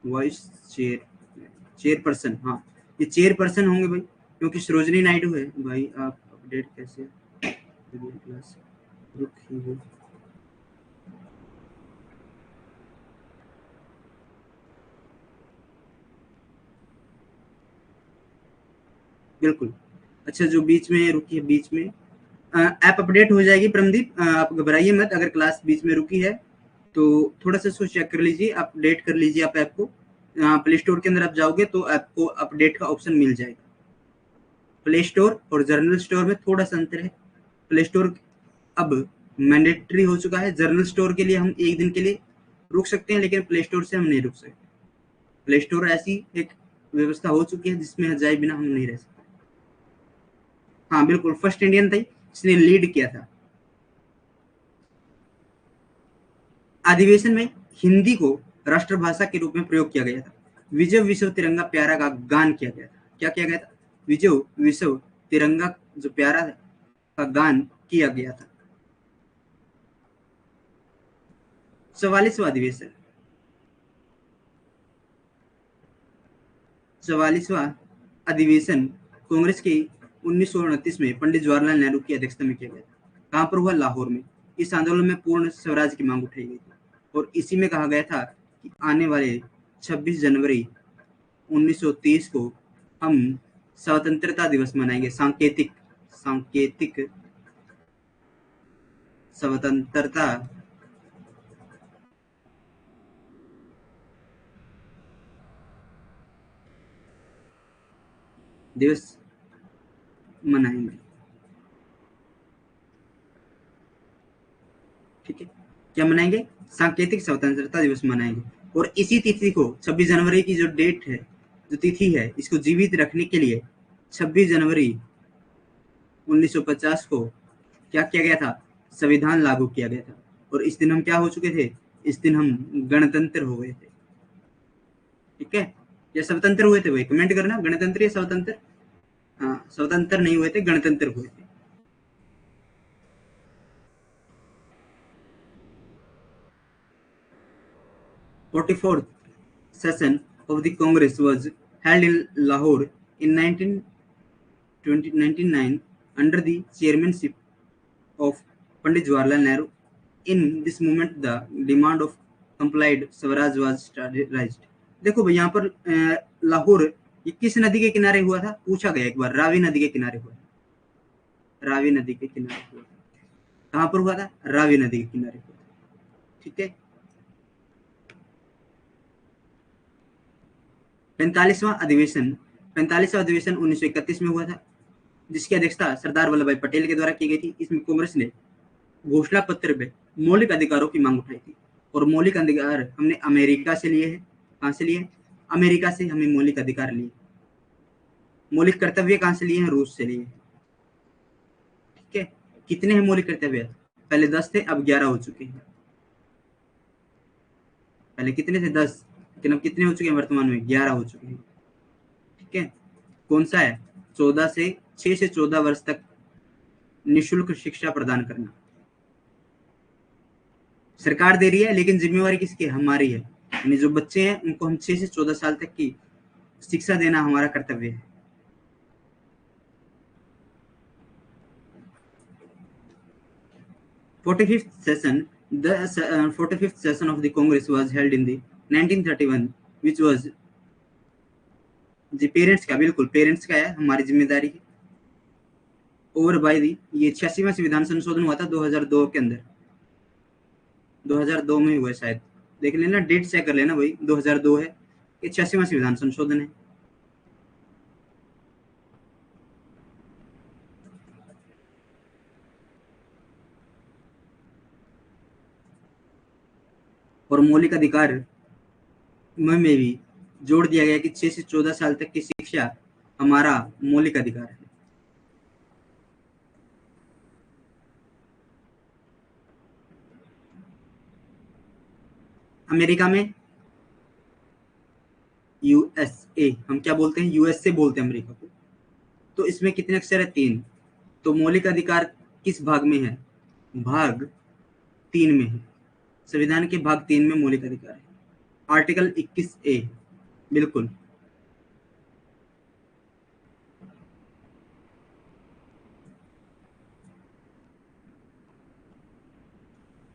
वाइस चेयरपर्सन, हाँ ये चेयरपर्सन होंगे भाई, क्योंकि सरोजनी नायडू है भाई। आप अपडेट कैसे क्लास रुकिए। बिल्कुल। अच्छा, जो बीच में रुकी है, बीच में ऐप अपडेट हो जाएगी परमदीप, आप घबराइए मत। अगर क्लास बीच में रुकी है तो थोड़ा सा इसको चेक कर लीजिए, अपडेट कर लीजिए आप ऐप को। प्ले स्टोर के अंदर आप जाओगे तो ऐप को अपडेट का ऑप्शन मिल जाएगा। प्ले स्टोर और जर्नल स्टोर में थोड़ा सा अंतर है। प्ले स्टोर अब मैंडेटरी हो चुका है। जर्नल स्टोर के लिए हम एक दिन के लिए रुक सकते हैं, लेकिन प्ले स्टोर से हम नहीं रुक सकते। प्ले स्टोर ऐसी एक व्यवस्था हो चुकी है जिसमें जाए बिना हम नहीं रह सकते। हाँ बिल्कुल, फर्स्ट इंडियन था, इसने लीड किया था। अधिवेशन में हिंदी को राष्ट्रभाषा के रूप में प्रयोग किया गया था। विजय विश्व तिरंगा प्यारा का गान किया गया था। क्या किया गया था? विजय विश्व तिरंगा जो प्यारा का गान किया गया था। 44वां अधिवेशन, 44वां अधिवेशन कांग्रेस के 1929 में पंडित जवाहरलाल नेहरू की अध्यक्षता में किया गया था। कहां पर हुआ? लाहौर में। इस आंदोलन में पूर्ण स्वराज की मांग उठाई गई थी और इसी में कहा गया था कि आने वाले 26 जनवरी 1930 को हम स्वतंत्रता दिवस मनाएंगे। सांकेतिक सांकेतिक स्वतंत्रता दिवस मनाएंगे। ठीक है, क्या मनाएंगे? सांकेतिक स्वतंत्रता दिवस मनाएंगे। और इसी तिथि को 26 जनवरी की जो डेट है, जो तिथि है, इसको जीवित रखने के लिए 26 जनवरी 1950 को क्या किया गया था? संविधान लागू किया गया था। और इस दिन हम क्या हो चुके थे? इस दिन हम गणतंत्र हो गए थे। ठीक है, या स्वतंत्र हुए थे? वही कमेंट करना, गणतंत्र या स्वतंत्र। हाँ, स्वतंत्र नहीं हुए थे, गणतंत्र हुए थे। Forty fourth session of the Congress was held in Lahore in 1999 under the chairmanship of Pandit Jawaharlal Nehru. In this moment, the demand of complied Swaraj was raised. देखो भाई, यहाँ पर लाहौर ये किस नदी के किनारे हुआ था? पूछा गया एक बार। रावी नदी के किनारे हुआ। रावी नदी के किनारे हुआ। कहाँ पर हुआ था? रावी नदी के किनारे हुआ। ठीक है। 45वां अधिवेशन, 45वां अधिवेशन 1931 में हुआ था, जिसकी अध्यक्षता सरदार वल्लभ भाई पटेल के द्वारा की गई थी। इसमें कांग्रेस ने घोषणा पत्र में मौलिक अधिकारों की मांग उठाई थी। और मौलिक अधिकार हमने अमेरिका से लिए हैं। कहां से लिए? अमेरिका से हमने मौलिक अधिकार लिए। मौलिक कर्तव्य कहां से लिए हैं? रूस से लिए। ठीक है, कितने हैं मौलिक कर्तव्य? पहले 10 थे, अब 11 हो चुके हैं। पहले कितने थे? 10, लेकिन अब कितने हो चुके हैं वर्तमान में? 11 हो चुके हैं। ठीक है, कौन सा है? 6 से 14 वर्ष तक निःशुल्क शिक्षा प्रदान करना। सरकार दे रही है, लेकिन जिम्मेवारी किसकी है? हमारी है। यानी जो बच्चे हैं उनको हम 6 से 14 साल तक की शिक्षा देना हमारा कर्तव्य है। The 45th session of the Congress was held in the 1931, which was the parents का, बिल्कुल पेरेंट्स का है, हमारी जिम्मेदारी है। ओवर बाय दी, ये 86वां संविधान संशोधन हुआ था 2002 के अंदर, 2002 में हुआ शायद, देख लेना, डेट चेक कर लेना भाई, 2002 है, ये 86वां संविधान संशोधन है। और मौलिक अधिकार में भी जोड़ दिया गया कि 6 से 14 साल तक की शिक्षा हमारा मौलिक अधिकार है। अमेरिका में यूएसए, हम क्या बोलते हैं, यूएसए बोलते हैं अमेरिका को। तो इसमें कितने अक्षर है, 3। तो मौलिक अधिकार किस भाग में है, भाग 3 में है, संविधान के भाग 3 में मौलिक अधिकार है, आर्टिकल 21A, बिल्कुल।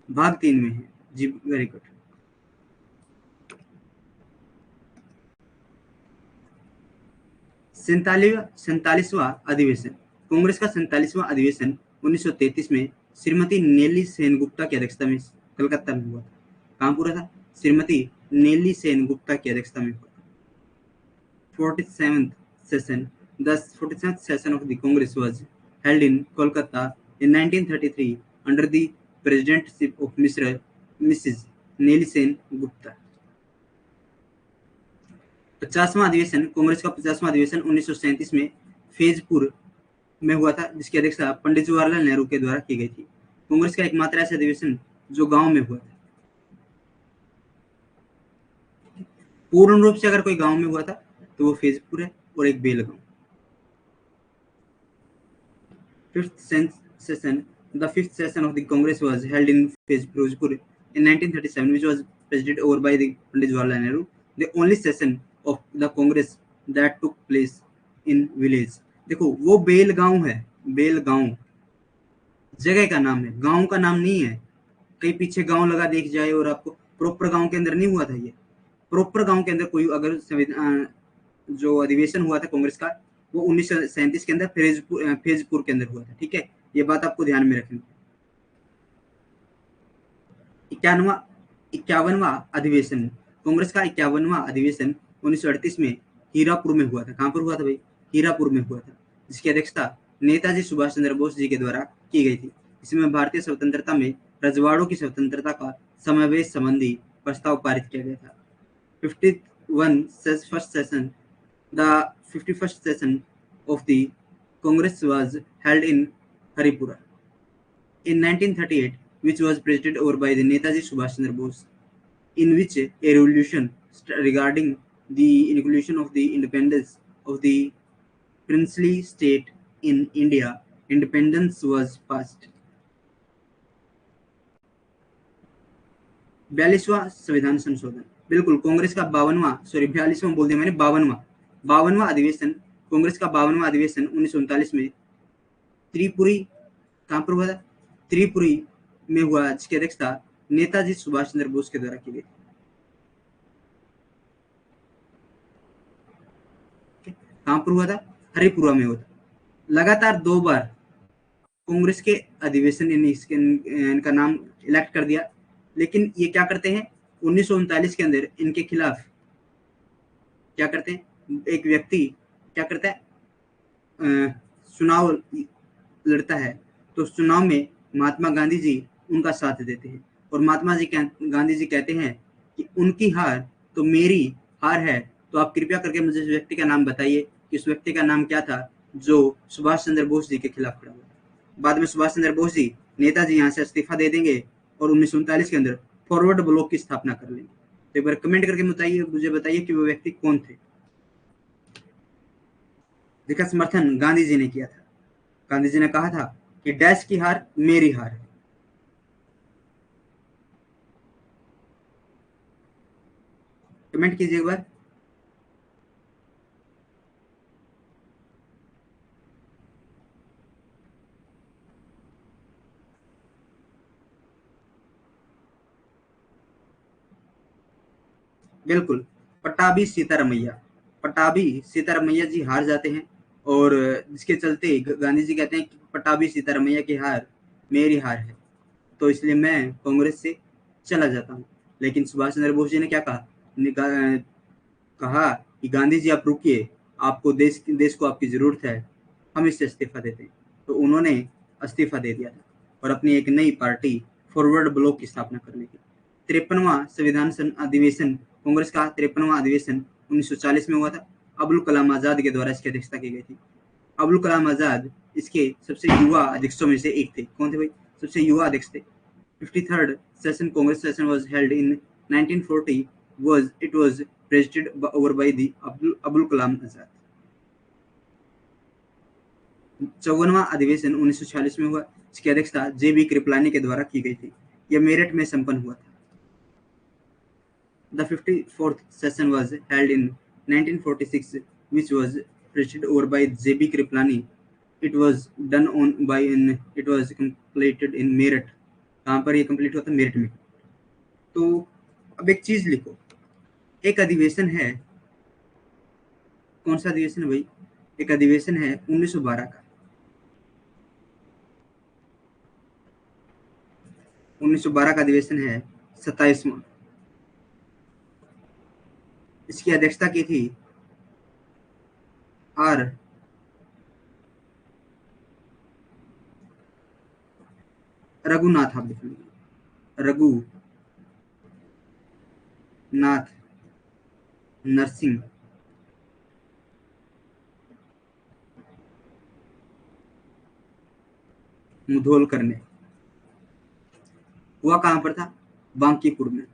भाग 3 में है जी, वेरी गुड। सैतालीसवां अधिवेशन, कांग्रेस का 47वां अधिवेशन 1933 में श्रीमती नेली सेनगुप्ता की अध्यक्षता में कलकत्ता में हुआ था। कहाँ पूरा था, श्रीमती नेली सेनगुप्ता की अध्यक्षता में हुआ। 47th session, the 47th session of the Congress was held in Kolkata in 1933 under the presidency of Mrs. नेली सेन गुप्ता। 50वां अधिवेशन, कांग्रेस का 50वां अधिवेशन 1937 में फैजपुर में हुआ था, जिसकी अध्यक्षता पंडित जवाहरलाल नेहरू के द्वारा की गई थी। कांग्रेस का एकमात्र ऐसा अधिवेशन जो गांव में हुआ था। पूर्ण रूप से अगर कोई गांव में हुआ था तो वो फैजपुर है, और एक Belgaum. The fifth session of the Congress was held in Firozpur in 1937, which was presided over by the Pandit Jawaharlal Nehru, the only session of the Congress that took place in village। देखो वो बेलगांव है, बेलगांव जगह का नाम है, गांव का नाम नहीं है। कहीं पीछे गांव लगा देख जाए और आपको, प्रॉपर गांव के अंदर नहीं हुआ था ये। प्रॉपर गांव के अंदर कोई अगर जो अधिवेशन हुआ था कांग्रेस का, वो 1937 के अंदर फैजपुर के अंदर हुआ था। ठीक है, ये बात आपको ध्यान में रखनी। 51वां अधिवेशन, कांग्रेस का 51वां अधिवेशन 1938 में हीरापुर में हुआ था। कहां पर हुआ था भाई, हीरापुर में हुआ था, जिसकी अध्यक्षता नेताजी सुभाष चंद्र बोस जी के द्वारा की गई थी। इसमें भारतीय स्वतंत्रता में रजवाड़ों की स्वतंत्रता का समावेश संबंधी प्रस्ताव पारित किया गया था। 51st session, the 51st session of the Congress was held in Haripura in 1938, which was presided over by the Netaji Subhash Chandra Bose, in which a resolution regarding the inclusion of the independence of the princely state in India, independence was passed। 42वां संविधान संशोधन, बिल्कुल कांग्रेस का 42वां बोल दिया मैंने, 52वां अधिवेशन, कांग्रेस का 52वां अधिवेशन 1939 में त्रिपुरी, कहां पर हुआ था, त्रिपुरी में हुआ, जिसकी अध्यक्षता नेताजी सुभाष चंद्र बोस के द्वारा की गई। कहां पर हुआ था, हरिपुरा में हुआ था। लगातार 2 बार कांग्रेस के अधिवेशन इनका नाम इलेक्ट कर दिया, लेकिन ये क्या करते हैं, 1939 के अंदर इनके खिलाफ क्या करते हैं, एक व्यक्ति क्या करता है, चुनाव लड़ता है, तो चुनाव में महात्मा गांधी जी उनका साथ देते हैं, और गांधी जी कहते हैं कि उनकी हार तो मेरी हार है, तो आप कृपया करके मुझे उस व्यक्ति का नाम बताइए कि उस व्यक्ति का नाम क्या था जो सुभाष चंद्र बोस जी के खिलाफ खड़ा हुआ। बाद में सुभाष चंद्र बोस जी, नेताजी यहाँ से इस्तीफा दे देंगे और 1939 के अंदर फॉरवर्ड ब्लॉक की स्थापना कर लेंगे। तो एक बार कमेंट करके मुझे बताइए कि वो व्यक्ति कौन थे, जिसका समर्थन गांधी जी ने किया था। गांधी जी ने कहा था कि डैश की हार मेरी हार है। कमेंट कीजिए एक बार। बिल्कुल, पटाभी सीतारमैया जी हार जाते हैं, और जिसके चलते गांधी जी कहते हैं कि पटाभी सीतारमैया की हार मेरी हार है, तो इसलिए मैं कांग्रेस से चला जाता हूँ। लेकिन सुभाष चंद्र बोस जी ने क्या कहा, कहा कि गांधी जी आप रुकिए, आपको देश को आपकी जरूरत है, हम इससे इस्तीफा देते हैं। तो उन्होंने इस्तीफा दे दिया था और अपनी एक नई पार्टी फॉरवर्ड ब्लॉक की स्थापना करने की। 53वां संविधान अधिवेशन, कांग्रेस का 53वां अधिवेशन 1940 में हुआ था। अबुल कलाम आजाद के द्वारा इसकी अध्यक्षता की गई थी। अबुल कलाम आजाद इसके सबसे युवा अध्यक्षों में से एक थे। कौन थे भाई? सबसे युवा अध्यक्ष थे। 53rd session Congress session was held in 1940 it was presided over by the Abul Kalam Azad। 54वां अधिवेशन 1946 में हुआ, इसकी अध्यक्षता जे.बी. कृपलानी के द्वारा की गई थी। यह मेरठ में संपन्न हुआ था। The 54th session was held in 1946 which was presided over by J.B. Kriplani। It was completed in Meerut. कहाँ पर ये कंप्लीट हुआ था? मेरठ में। तो अब एक चीज लिखो, एक अधिवेशन है, कौन सा अधिवेशन है भाई? एक अधिवेशन है 1912 का। 1912 का अधिवेशन है 27वां। इसकी अध्यक्षता की थी आर रघुनाथ। आप लिख लीजिए, रघुनाथ नरसिंह मुधोलकर ने। हुआ कहां पर था? बांकीपुर में।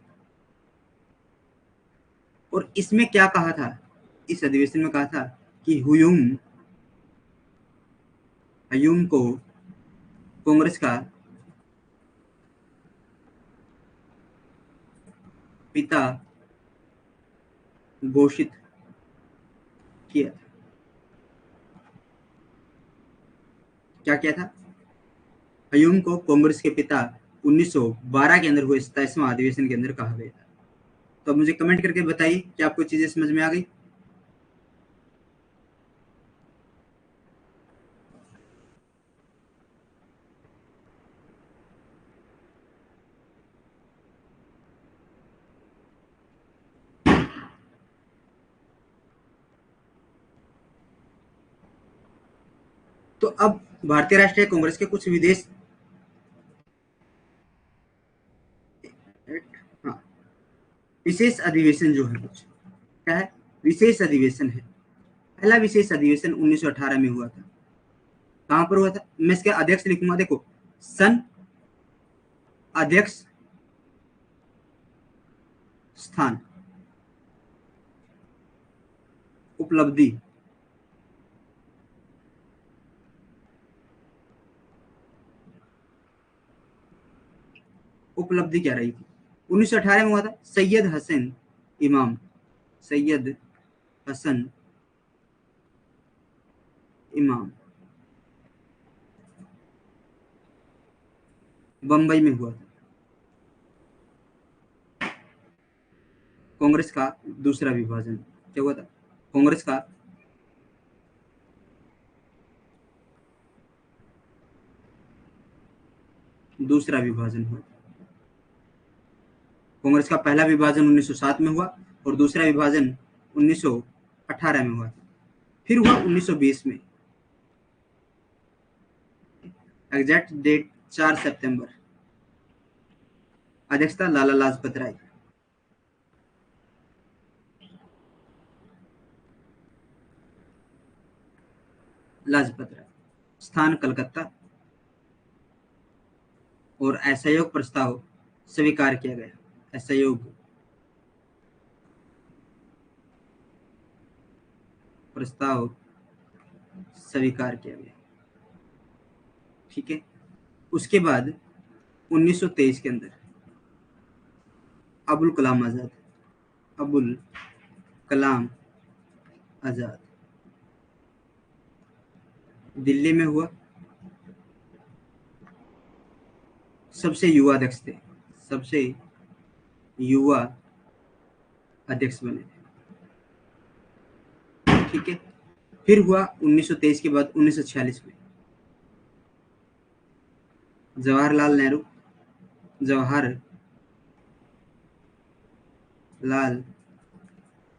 और इसमें क्या कहा था? इस अधिवेशन में कहा था कि हयूम को कांग्रेस का पिता घोषित किया था। क्या किया था? हयूम को कांग्रेस के पिता 1912 के अंदर हुए 27वां अधिवेशन के अंदर कहा गया था। तो मुझे कमेंट करके बताइए कि आपको चीजें समझ में आ गई। तो अब भारतीय राष्ट्रीय कांग्रेस के कुछ हाँ, विशेष अधिवेशन जो है, कुछ क्या है? विशेष अधिवेशन है। पहला विशेष अधिवेशन 1918 में हुआ था। कहां पर हुआ था? मैं इसके अध्यक्ष लिखूंगा, देखो, सन, अध्यक्ष, स्थान, उपलब्धि, उपलब्धि क्या रही थी? 1918 में हुआ था। सैयद हसन इमाम, सैयद हसन इमाम बंबई में हुआ था। कांग्रेस का दूसरा विभाजन क्या हुआ था? कांग्रेस का दूसरा विभाजन हुआ। कांग्रेस का पहला विभाजन 1907 में हुआ और दूसरा विभाजन 1918 में हुआ। फिर हुआ 1920 में। एग्जैक्ट डेट 4 सितंबर। अध्यक्षता लाला लाजपत राय। लाजपत राय। स्थान कलकत्ता। और असहयोग प्रस्ताव स्वीकार किया गया। असहयोग प्रस्ताव स्वीकार किया गया। ठीक है। उसके बाद 1923 के अंदर अबुल कलाम आजाद, अबुल कलाम आजाद दिल्ली में हुआ। सबसे युवा अध्यक्ष थे, सबसे युवा अध्यक्ष बने थे। ठीक है। फिर हुआ 1923 के बाद 1946 में। जवाहरलाल नेहरू, जवाहरलाल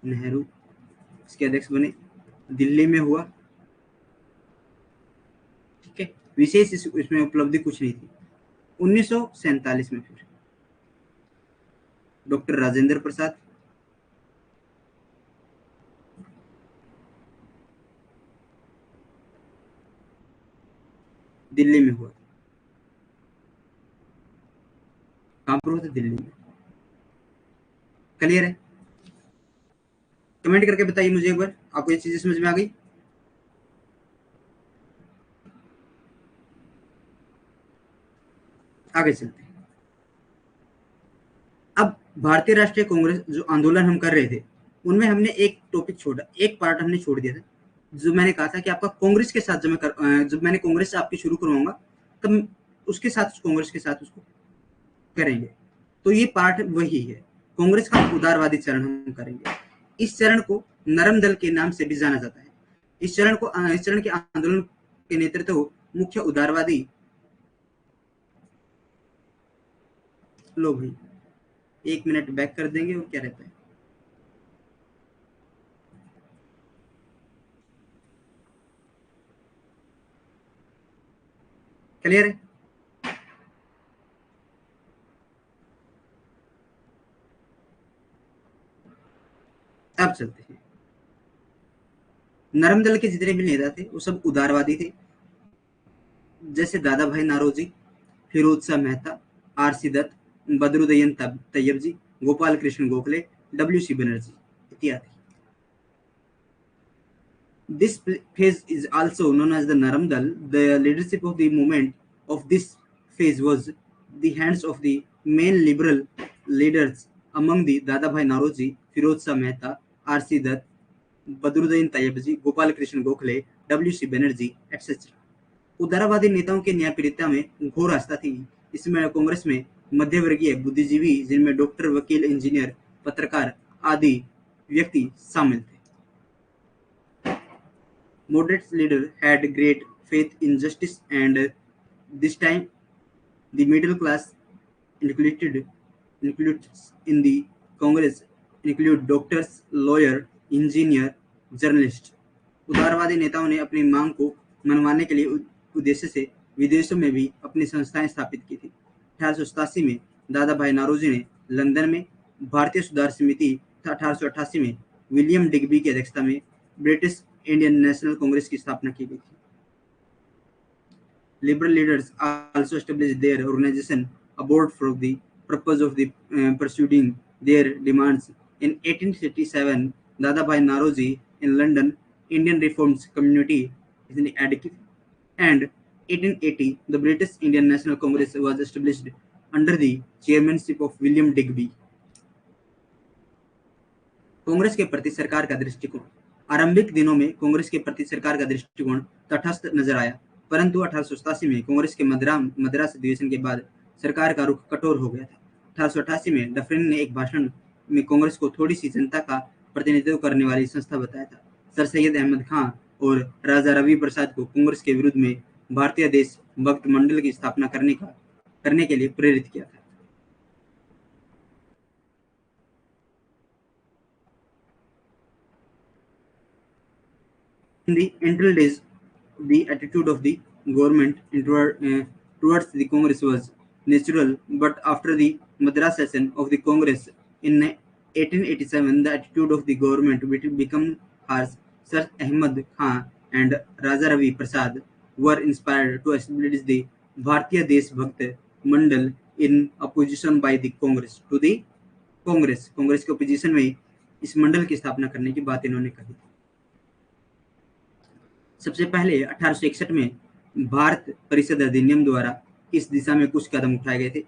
नेहरू इसके अध्यक्ष बने। दिल्ली में हुआ, ठीक है। विशेष इसमें उपलब्धि कुछ नहीं थी। 1947 में फिर डॉक्टर राजेंद्र प्रसाद, दिल्ली में हुआ। कहां पर हुआ था? दिल्ली में। क्लियर है? कमेंट करके बताइए मुझे एक बार, आपको ये चीजें समझ में आ गई? आगे चलते हैं। अब भारतीय राष्ट्रीय कांग्रेस जो आंदोलन हम कर रहे थे, उनमें हमने एक टॉपिक छोड़ा, एक पार्ट हमने छोड़ दिया था, जो मैंने कहा था कि आपका कांग्रेस के साथ जब मैंने कांग्रेस से आपकी शुरू करवाऊंगा, तब उसके साथ कांग्रेस के साथ उसको करेंगे। तो ये पार्ट वही है, कांग्रेस का उदारवादी चरण हम करेंगे। इस चरण को नरम दल के नाम से भी जाना जाता है। इस चरण के आंदोलन के नेतृत्व मुख्य उदारवादी लोग हैं। 1 मिनट बैक कर देंगे, वो क्या रहता है। क्लियर है? अब चलते हैं। नरम दल के जितने भी नेता थे वो सब उदारवादी थे, जैसे दादा भाई नारोजी, फिरोज शाह मेहता, आरसी दत्त, बदरुद्दीन तैयब जी, गोपाल कृष्ण गोखले, डब्ल्यू सी बनर्जी इत्यादि। This phase is also known as the Naram Dal. The leadership of the movement of this phase was the hands of the main liberal leaders among the Dadabhai Naroji, Firoz Shah Mehta, R.C. Dutt, Badruddin Tayyibji, Gopal Krishna Gokhale, W.C. Banerjee, etc. उदारवादी नेताओं के न्यायप्रियता में घोर आस्था थी। इसमें कांग्रेस में मध्यवर्गीय बुद्धिजीवी, जिनमें डॉक्टर, वकील, इंजीनियर, पत्रकार आदि व्यक्ति शामिल थे। Moderate leader had great faith in justice, and this time the middle class includes in the Congress include doctors, lawyer, engineer, journalist. उदारवादी नेताओं ने अपनी मांग को मनवाने के लिए उद्देश्य से विदेशों में भी अपनी संस्थाएं स्थापित की थी। 1887 में दादा भाई नारोजी ने लंदन में भारतीय सुधार समिति, 1888 में विलियम डिग्बी की अध्यक्षता में ब्रिटिश इंडियन नेशनल कांग्रेस की स्थापना की गई थी। Liberal leaders also established their organization aboard for the purpose of the pursuing their demands. In 1837, Dada Bhai Naroji in London, Indian Reforms Community is in adequate, and 1880, the British Indian National Congress was established under the chairmanship of William Digby. Congress के प्रति सरकार का दृष्टिकोण। आरंभिक दिनों में कांग्रेस के प्रति सरकार का दृष्टिकोण तटस्थ नजर आया, परंतु 1887 में कांग्रेस के मद्रास अधिवेशन के बाद सरकार का रुख कठोर हो गया था। 1888 में डफरिन ने एक भाषण में कांग्रेस को थोड़ी सी जनता का प्रतिनिधित्व करने वाली संस्था बताया था। सर सैयद अहमद खान और राजा रवि प्रसाद को कांग्रेस के विरुद्ध में भारतीय देश भक्त मंडल की स्थापना करने के लिए प्रेरित किया था। In the initial days, the attitude of the government towards the Congress was natural, but after the Madras session of the Congress in 1887, the attitude of the government became harsh. Sir Ahmad Khan and Raja Ravi Prasad were inspired to establish the Bharatiya Deshbhakt Mandal in opposition by the Congress to the Congress. Congress के ओपोजिशन में इस मंडल की स्थापना करने की बात इन्होंने कही। सबसे पहले 1861 में भारत परिषद अधिनियम द्वारा इस दिशा में कुछ कदम उठाए गए थे।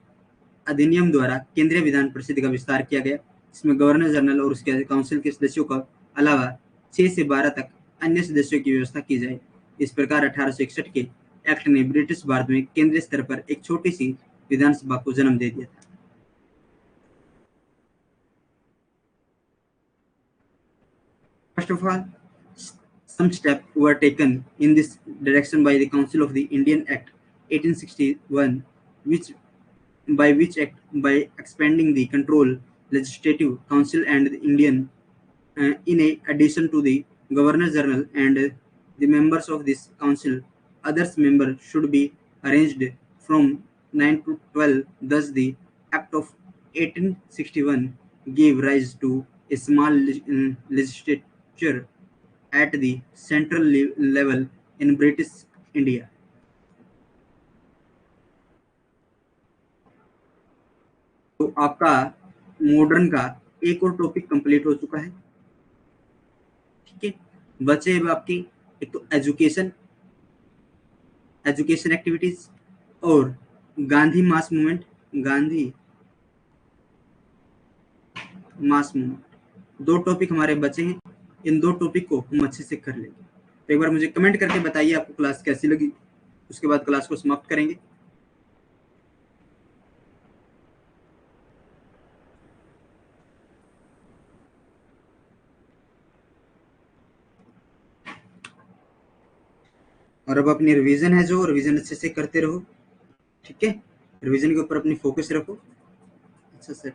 अधिनियम द्वारा केंद्रीय विधान परिषद का विस्तार किया गया। इसमें गवर्नर जनरल और उसके काउंसिल के सदस्यों का अलावा 6 से 12 तक अन्य सदस्यों की व्यवस्था की जाए। इस प्रकार 1861 के एक्ट ने ब्रिटिश भारत में केंद्रीय स्तर पर एक छोटी सी विधानसभा को जन्म दे दिया था। First of all, some steps were taken in this direction by the Council of the Indian Act 1861 which by expanding the control legislative council and the Indian in addition to the governor general and the members of this council, others members should be arranged from 9 to 12. Thus, the Act of 1861 gave rise to a small legislature at the central level in British India. तो आपका मॉडर्न का एक और टॉपिक कंप्लीट हो चुका है। ठीक है, बचे अब आपकी एक तो एजुकेशन एक्टिविटीज और गांधी मास मूवमेंट। दो टॉपिक हमारे बचे हैं, इन दो टॉपिक को हम अच्छे से कर लेंगे। तो एक बार मुझे कमेंट करके बताइए आपको क्लास कैसी लगी, उसके बाद क्लास को समाप्त करेंगे। और अब अपनी रिवीजन है जो रिवीजन अच्छे से करते रहो। ठीक है, रिवीजन के ऊपर अपनी फोकस रखो। अच्छा sir,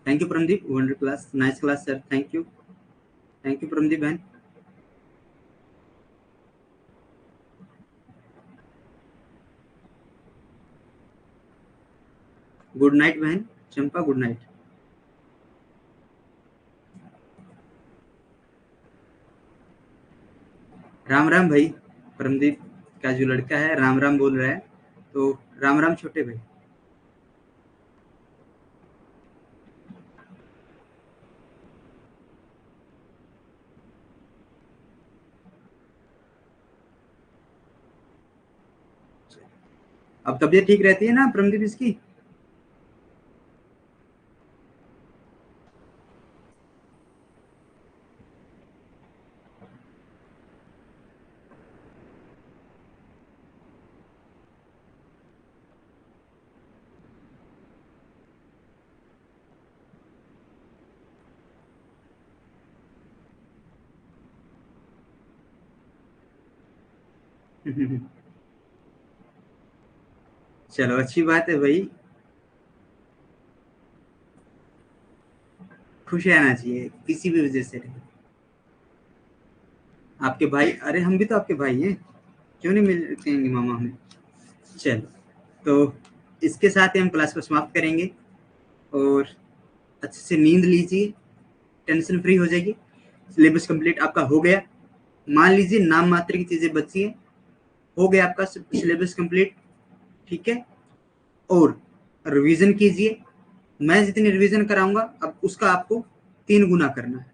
thank you Paramdeep, wonder class, nice class sir, thank you Paramdeep बहन। गुड नाइट बहन चंपा, गुड नाइट। राम राम भाई, परमदीप का जो लड़का है राम राम बोल रहा है, तो राम राम छोटे भाई। अब तबीयत ठीक रहती है ना परमदीप इसकी? चलो अच्छी बात है भाई, खुश रहना चाहिए किसी भी वजह से रहे। आपके भाई, अरे हम भी तो आपके भाई हैं, क्यों नहीं मिलते हैं मामा हमें। चलो, तो इसके साथ ही हम क्लास को समाप्त करेंगे और अच्छे से नींद लीजिए, टेंशन फ्री हो जाएगी। सिलेबस कंप्लीट आपका हो गया, मान लीजिए नाम मात्र की चीजें बची है, हो गया आपका सिलेबस कंप्लीट। ठीक है, और रिवीजन कीजिए, मैं जितनी रिवीजन कराऊंगा अब उसका आपको 3 गुना करना है,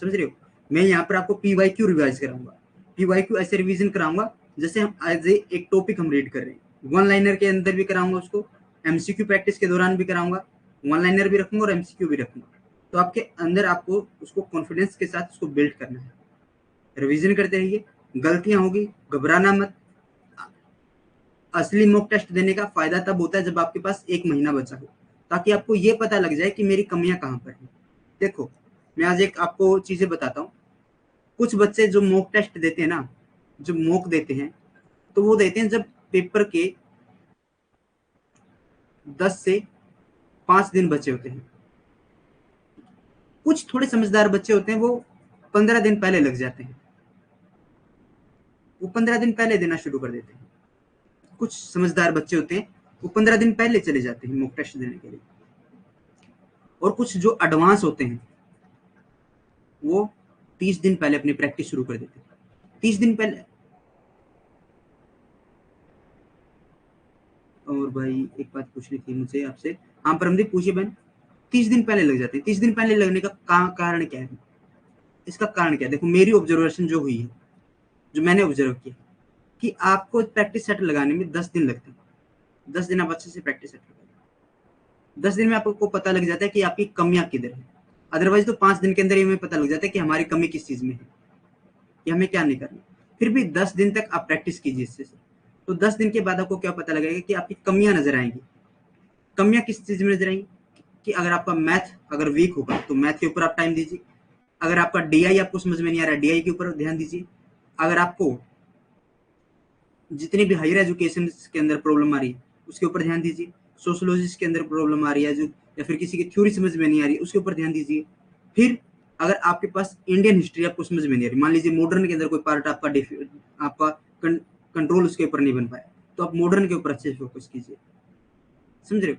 समझ रहे हो। मैं यहाँ पर आपको PYQ रिवाइज कराऊंगा, PYQ ऐसे रिवीजन कराऊंगा जैसे हम एज एक टॉपिक हम रीड कर रहे हैं। वन लाइनर के अंदर भी कराऊंगा उसको, MCQ प्रैक्टिस के दौरान भी कराऊंगा, वन लाइनर भी रखूंगा और MCQ भी रखूंगा। तो आपके अंदर आपको उसको कॉन्फिडेंस के साथ उसको बिल्ड करना है। रिवीजन करते रहिए, गलतियां होगी घबराना मत। असली मॉक टेस्ट देने का फायदा तब होता है जब आपके पास 1 महीना बचा हो, ताकि आपको ये पता लग जाए कि मेरी कमियां कहाँ पर हैं। देखो, मैं आज एक आपको चीजें बताता हूँ। कुछ बच्चे जो मॉक टेस्ट देते हैं ना, जो मॉक देते हैं, तो वो देते हैं जब पेपर के 10 से 5 दिन बचे होते हैं। कुछ थोड़े समझदार बच्चे होते हैं, वो 15 दिन पहले लग जाते हैं, वो 15 दिन पहले देना शुरू कर देते हैं। कुछ समझदार बच्चे होते हैं, वो 15 दिन पहले चले जाते हैं मॉक टेस्ट देने के लिए। और कुछ जो एडवांस होते हैं, वो 30 दिन पहले अपनी प्रैक्टिस शुरू कर देते हैं। 30 दिन पहले। और भाई एक बात पूछनी थी मुझे आपसे। हाँ परमदीप पूछिए बहन। 30 दिन पहले लग जाते हैं। 30 दिन पहले लगने का कारण क्या है? इसका कारण क्या है? देखो, मेरी ऑब्जर्वेशन जो हुई है, जो मैंने ऑब्जर्व किया, कि आपको प्रैक्टिस सेट लगाने में 10 दिन लगते हैं। 10 दिन आप अच्छे से प्रैक्टिस सेट लगाते, 10 दिन में आपको पता लग जाता है कि आपकी कमियां किधर है। अदरवाइज तो 5 दिन के अंदर ही हमें पता लग जाता है कि हमारी कमी किस चीज में है, कि हमें क्या नहीं करना। फिर भी 10 दिन तक आप प्रैक्टिस कीजिए इससे। तो 10 दिन के बाद आपको क्या पता लगेगा कि आपकी कमियां नजर आएंगी। कमियां किस चीज में नजर आएंगी कि अगर आपका मैथ अगर वीक होगा तो मैथ के ऊपर आप टाइम दीजिए। अगर आपका डीआई आपको समझ में नहीं आ रहा है, डीआई के ऊपर ध्यान दीजिए। अगर आपको जितनी भी हायर एजुकेशन के अंदर प्रॉब्लम आ रही है उसके ऊपर ध्यान दीजिए। सोशोलॉजिस्ट के अंदर प्रॉब्लम आ रही है जो, या फिर किसी की थ्योरी समझ में नहीं आ रही है, उसके ऊपर ध्यान दीजिए। फिर अगर आपके पास इंडियन हिस्ट्री आपको समझ में नहीं आ रही, मान लीजिए मॉडर्न के अंदर कोई पार्ट आपका कंट्रोल उसके ऊपर नहीं बन पाया, तो आप मॉडर्न के ऊपर अच्छे से फोकस कीजिए। समझ रहे हो?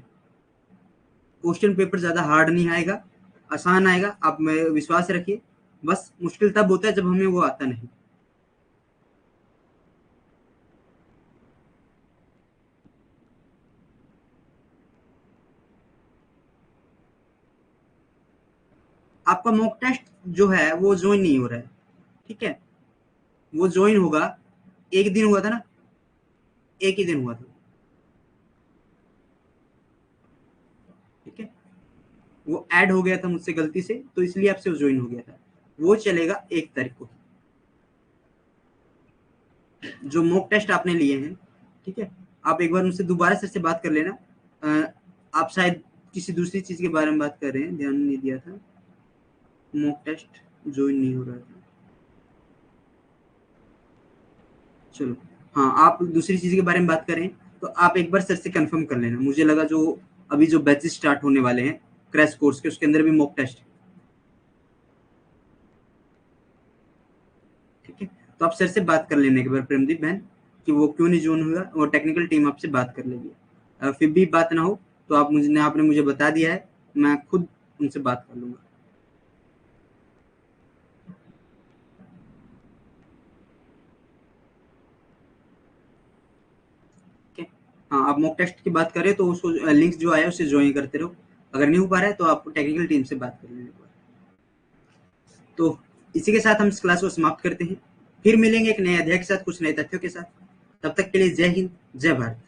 क्वेश्चन पेपर ज्यादा हार्ड नहीं आएगा, आसान आएगा, आप में विश्वास रखिए। बस मुश्किल तब होता है जब हमें वो आता नहीं। आपका मॉक टेस्ट जो है वो ज्वाइन नहीं हो रहा है, ठीक है? वो ज्वाइन होगा, एक दिन हुआ था ना, एक ही दिन हुआ था, ठीक है? वो ऐड हो गया था मुझसे गलती से, तो इसलिए आपसे वो ज्वाइन हो गया था। वो चलेगा 1 तारीख को, जो मॉक टेस्ट आपने लिए हैं, ठीक है? आप एक बार मुझसे दोबारा सर से बात कर लेना। आप शायद किसी दूसरी चीज के बारे में बात कर रहे हैं, ध्यान नहीं दिया था। मॉक टेस्ट ज्वाइन नहीं हो रहा था, चलो। हाँ, आप दूसरी चीज के बारे में बात करें तो आप एक बार सर से कंफर्म कर लेना। मुझे लगा जो अभी जो बैचेस स्टार्ट होने वाले हैं क्रैश कोर्स के, उसके अंदर भी मॉक टेस्ट है, ठीक है? तो आप सर से बात कर लेने के बाद प्रेमदीप बहन कि वो क्यों नहीं ज्वाइन हुआ, वो टेक्निकल टीम आपसे बात कर लेगी। फिर भी बात ना हो तो आपने मुझे बता दिया है, मैं खुद उनसे बात कर लूंगा। ठीक है? हाँ, आप मॉक टेस्ट की बात करें तो उसको लिंक जो आया उससे ज्वाइन करते रहो। अगर नहीं हो पा रहा है तो आप टेक्निकल टीम से बात कर लेने के बाद। तो इसी के साथ हम इस क्लास को समाप्त करते हैं। फिर मिलेंगे एक नए अध्याय के साथ, कुछ नए तथ्यों के साथ। तब तक के लिए जय हिंद, जय भारत।